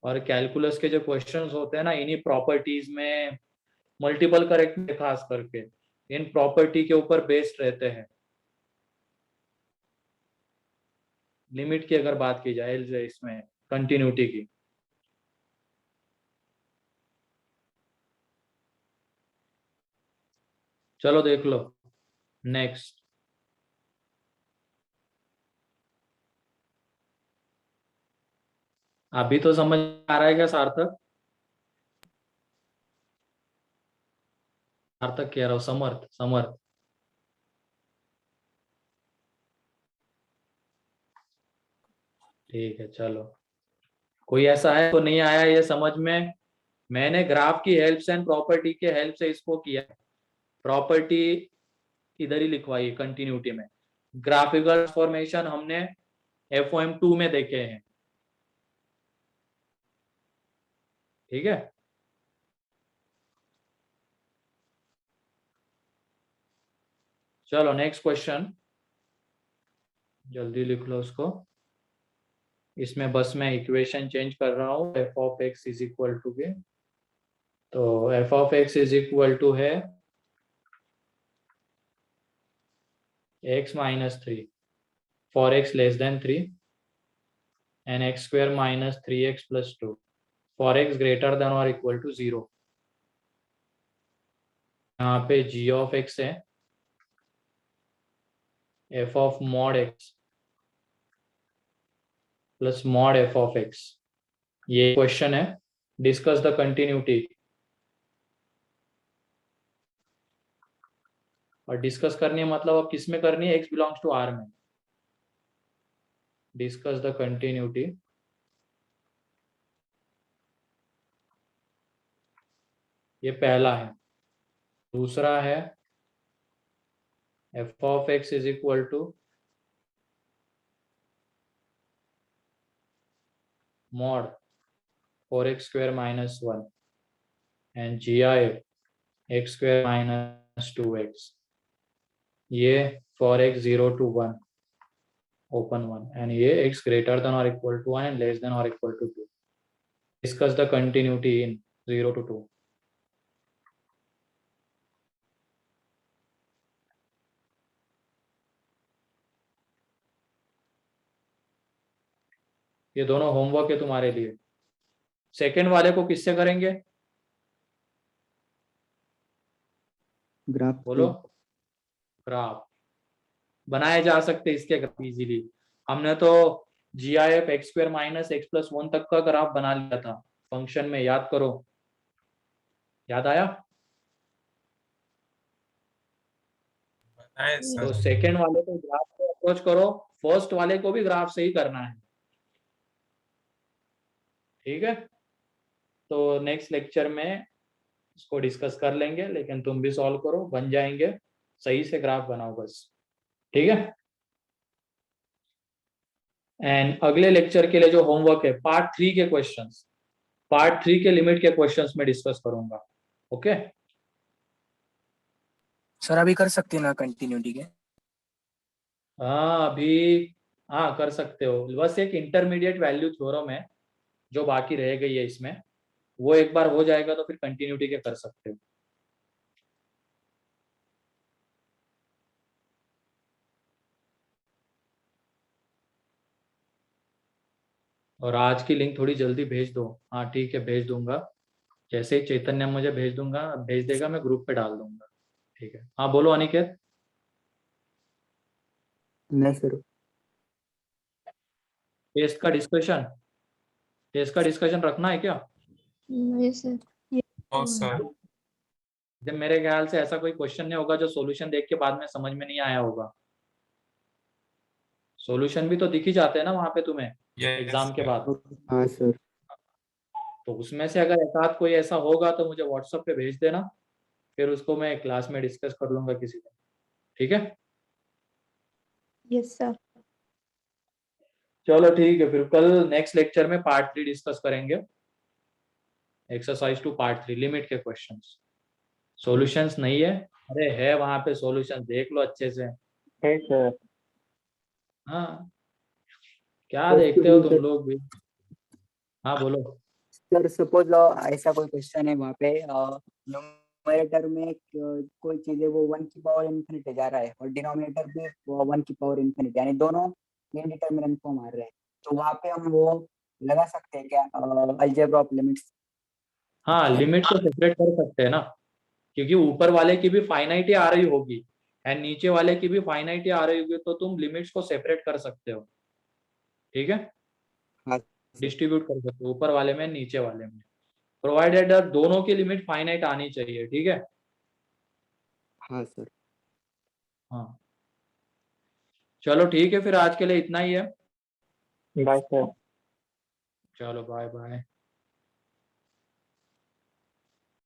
और कैलकुलस के जो क्वेश्चंस होते हैं ना, इन्हीं प्रॉपर्टीज में मल्टीपल करेक्ट खास करके इन प्रॉपर्टी के ऊपर बेस्ड रहते हैं। लिमिट की अगर बात की जाए इसमें कंटिन्यूटी की। चलो देख लो नेक्स्ट। अभी तो समझ आ रहा है क्या सार्थक? सार्थक कह रहा हूँ, समर्थ समर्थ। ठीक है चलो, कोई ऐसा है तो नहीं आया ये समझ में? मैंने ग्राफ की हेल्प से एंड प्रॉपर्टी के हेल्प से इसको किया। प्रॉपर्टी इधर ही लिखवाई कंटिन्यूटी में। ग्राफिकल फॉर्मेशन हमने FOM2 में देखे हैं। ठीक है, चलो नेक्स्ट क्वेश्चन, जल्दी लिख लो उसको। इसमें बस मैं इक्वेशन चेंज कर रहा हूँ f of x is equal to के। तो f of x is equal to है x minus 3 for x less than 3 and x square minus 3x plus 2 for x greater than और इक्वल टू 0। यहाँ पे g of x है f of mod x plus mod f of x। ये question है, discuss the continuity. और डिस्कस करनी है मतलब अब किस में करनी है? x बिलोंग्स टू R में। Discuss the continuity. ये पहला है। दूसरा है f of x is equal to mod 4x square minus 1 and GI x square minus 2x। ये for x 0 to 1 open 1 and ये x ग्रेटर देन और equal to 1 and less than और equal to 2। Discuss the continuity in 0 to 2। ये दोनों homework है तुम्हारे लिए। Second वाले को किससे करेंगे? ग्राफ बोलो। ग्राफ बनाए जा सकते इसके ग्राफ इजीली। हमने तो GIF x square minus x plus 1 तक का ग्राफ बना लिया था फंक्शन में, याद करो। याद आया? बनाए तो सर। सेकंड वाले को ग्राफ से अप्रोच करो, फर्स्ट वाले को भी ग्राफ से ही करना है। ठीक है, तो नेक्स्ट लेक्चर में इसको डिस्कस कर लेंगे, लेकिन तुम भी सॉल्व करो, बन जाएंगे। सही से ग्राफ बनाओ बस। ठीक है, एंड अगले लेक्चर के लिए जो होमवर्क है पार्ट 3 के क्वेश्चंस, पार्ट 3 के लिमिट के क्वेश्चंस में डिस्कस करूंगा। ओके सर अभी कर सकते हैं ना कंटिन्यूटी के? हाँ अभी, हाँ कर सकते हो। बस एक इंटरमीडिएट वैल्यू थ्योरम है जो बाकी रह गई है इसमें, वो एक बार हो जाएगा तो फिर कंटिन्यूटी के कर सकते हो। और आज की लिंक थोड़ी जल्दी भेज दो। हाँ ठीक है, भेज दूंगा। जैसे ही चैतन्य मुझे भेज देगा मैं ग्रुप पे डाल दूंगा। ठीक है, हाँ बोलो अनिकेत। नहीं सर। टेस्ट का डिस्कशन रखना है क्या? नहीं सर। No, sir. जब मेरे ख्याल से ऐसा कोई क्वेश्चन नहीं होगा जो सॉल्यूशन देख के बाद में समझ में नहीं आया होगा। सॉल्यूशन भी तो दिख ही जाते हैं ना वहां पे तुम्हें Yes, एग्जाम के sir. बाद। हाँ सर। तो उसमें से अगर एक आध कोई ऐसा होगा तो मुझे व्हाट्सएप पे भेज देना, फिर उसको मैं क्लास में डिस्कस कर लूंगा किसी दिन। ठीक है, Yes, sir. चलो ठीक है, फिर कल नेक्स्ट लेक्चर में पार्ट 3 डिस्कस करेंगे। एक्सरसाइज 2 पार्ट 3 लिमिट के क्वेश्चंस। सॉल्यूशंस नहीं है, अरे है वहां पे सॉल्यूशन, देख लो अच्छे से। है सर। हाँ, क्या देखते हो तुम लोग भी। हाँ बोलो। सर सपोज ऐसा कोई क्वेश्चन है वहाँ पे न्यूमरेटर में कोई चीज है वो 1 की पावर इन्फिनिटी जा रहा है और डिनोमिनेटर भी 1 की पावर इन्फिनिटी, यानी दोनों इनडिटरमिनेंट फॉर्म आ रहे हैं, तो वहाँ पे हम वो लगा सकते हैं क्या अलजेब्रा ऑफ लिमिट्स? हाँ, लिमिट को सेपरेट कर सकते हैं ना, क्योंकि ऊपर वाले की भी फाइनाइटी आ रही होगी एंड नीचे वाले की भी फाइनाइटी आ रही होगी, तो तुम लिमिट्स को सेपरेट कर सकते हो। ठीक है, हाँ डिस्ट्रीब्यूट कर सकते हो ऊपर वाले में नीचे वाले में, प्रोवाइडेड दोनों की लिमिट फाइनाइट आनी चाहिए। ठीक है, हाँ सर। हाँ चलो ठीक है, फिर आज के लिए इतना ही है। Bye sir. चलो बाय बाय।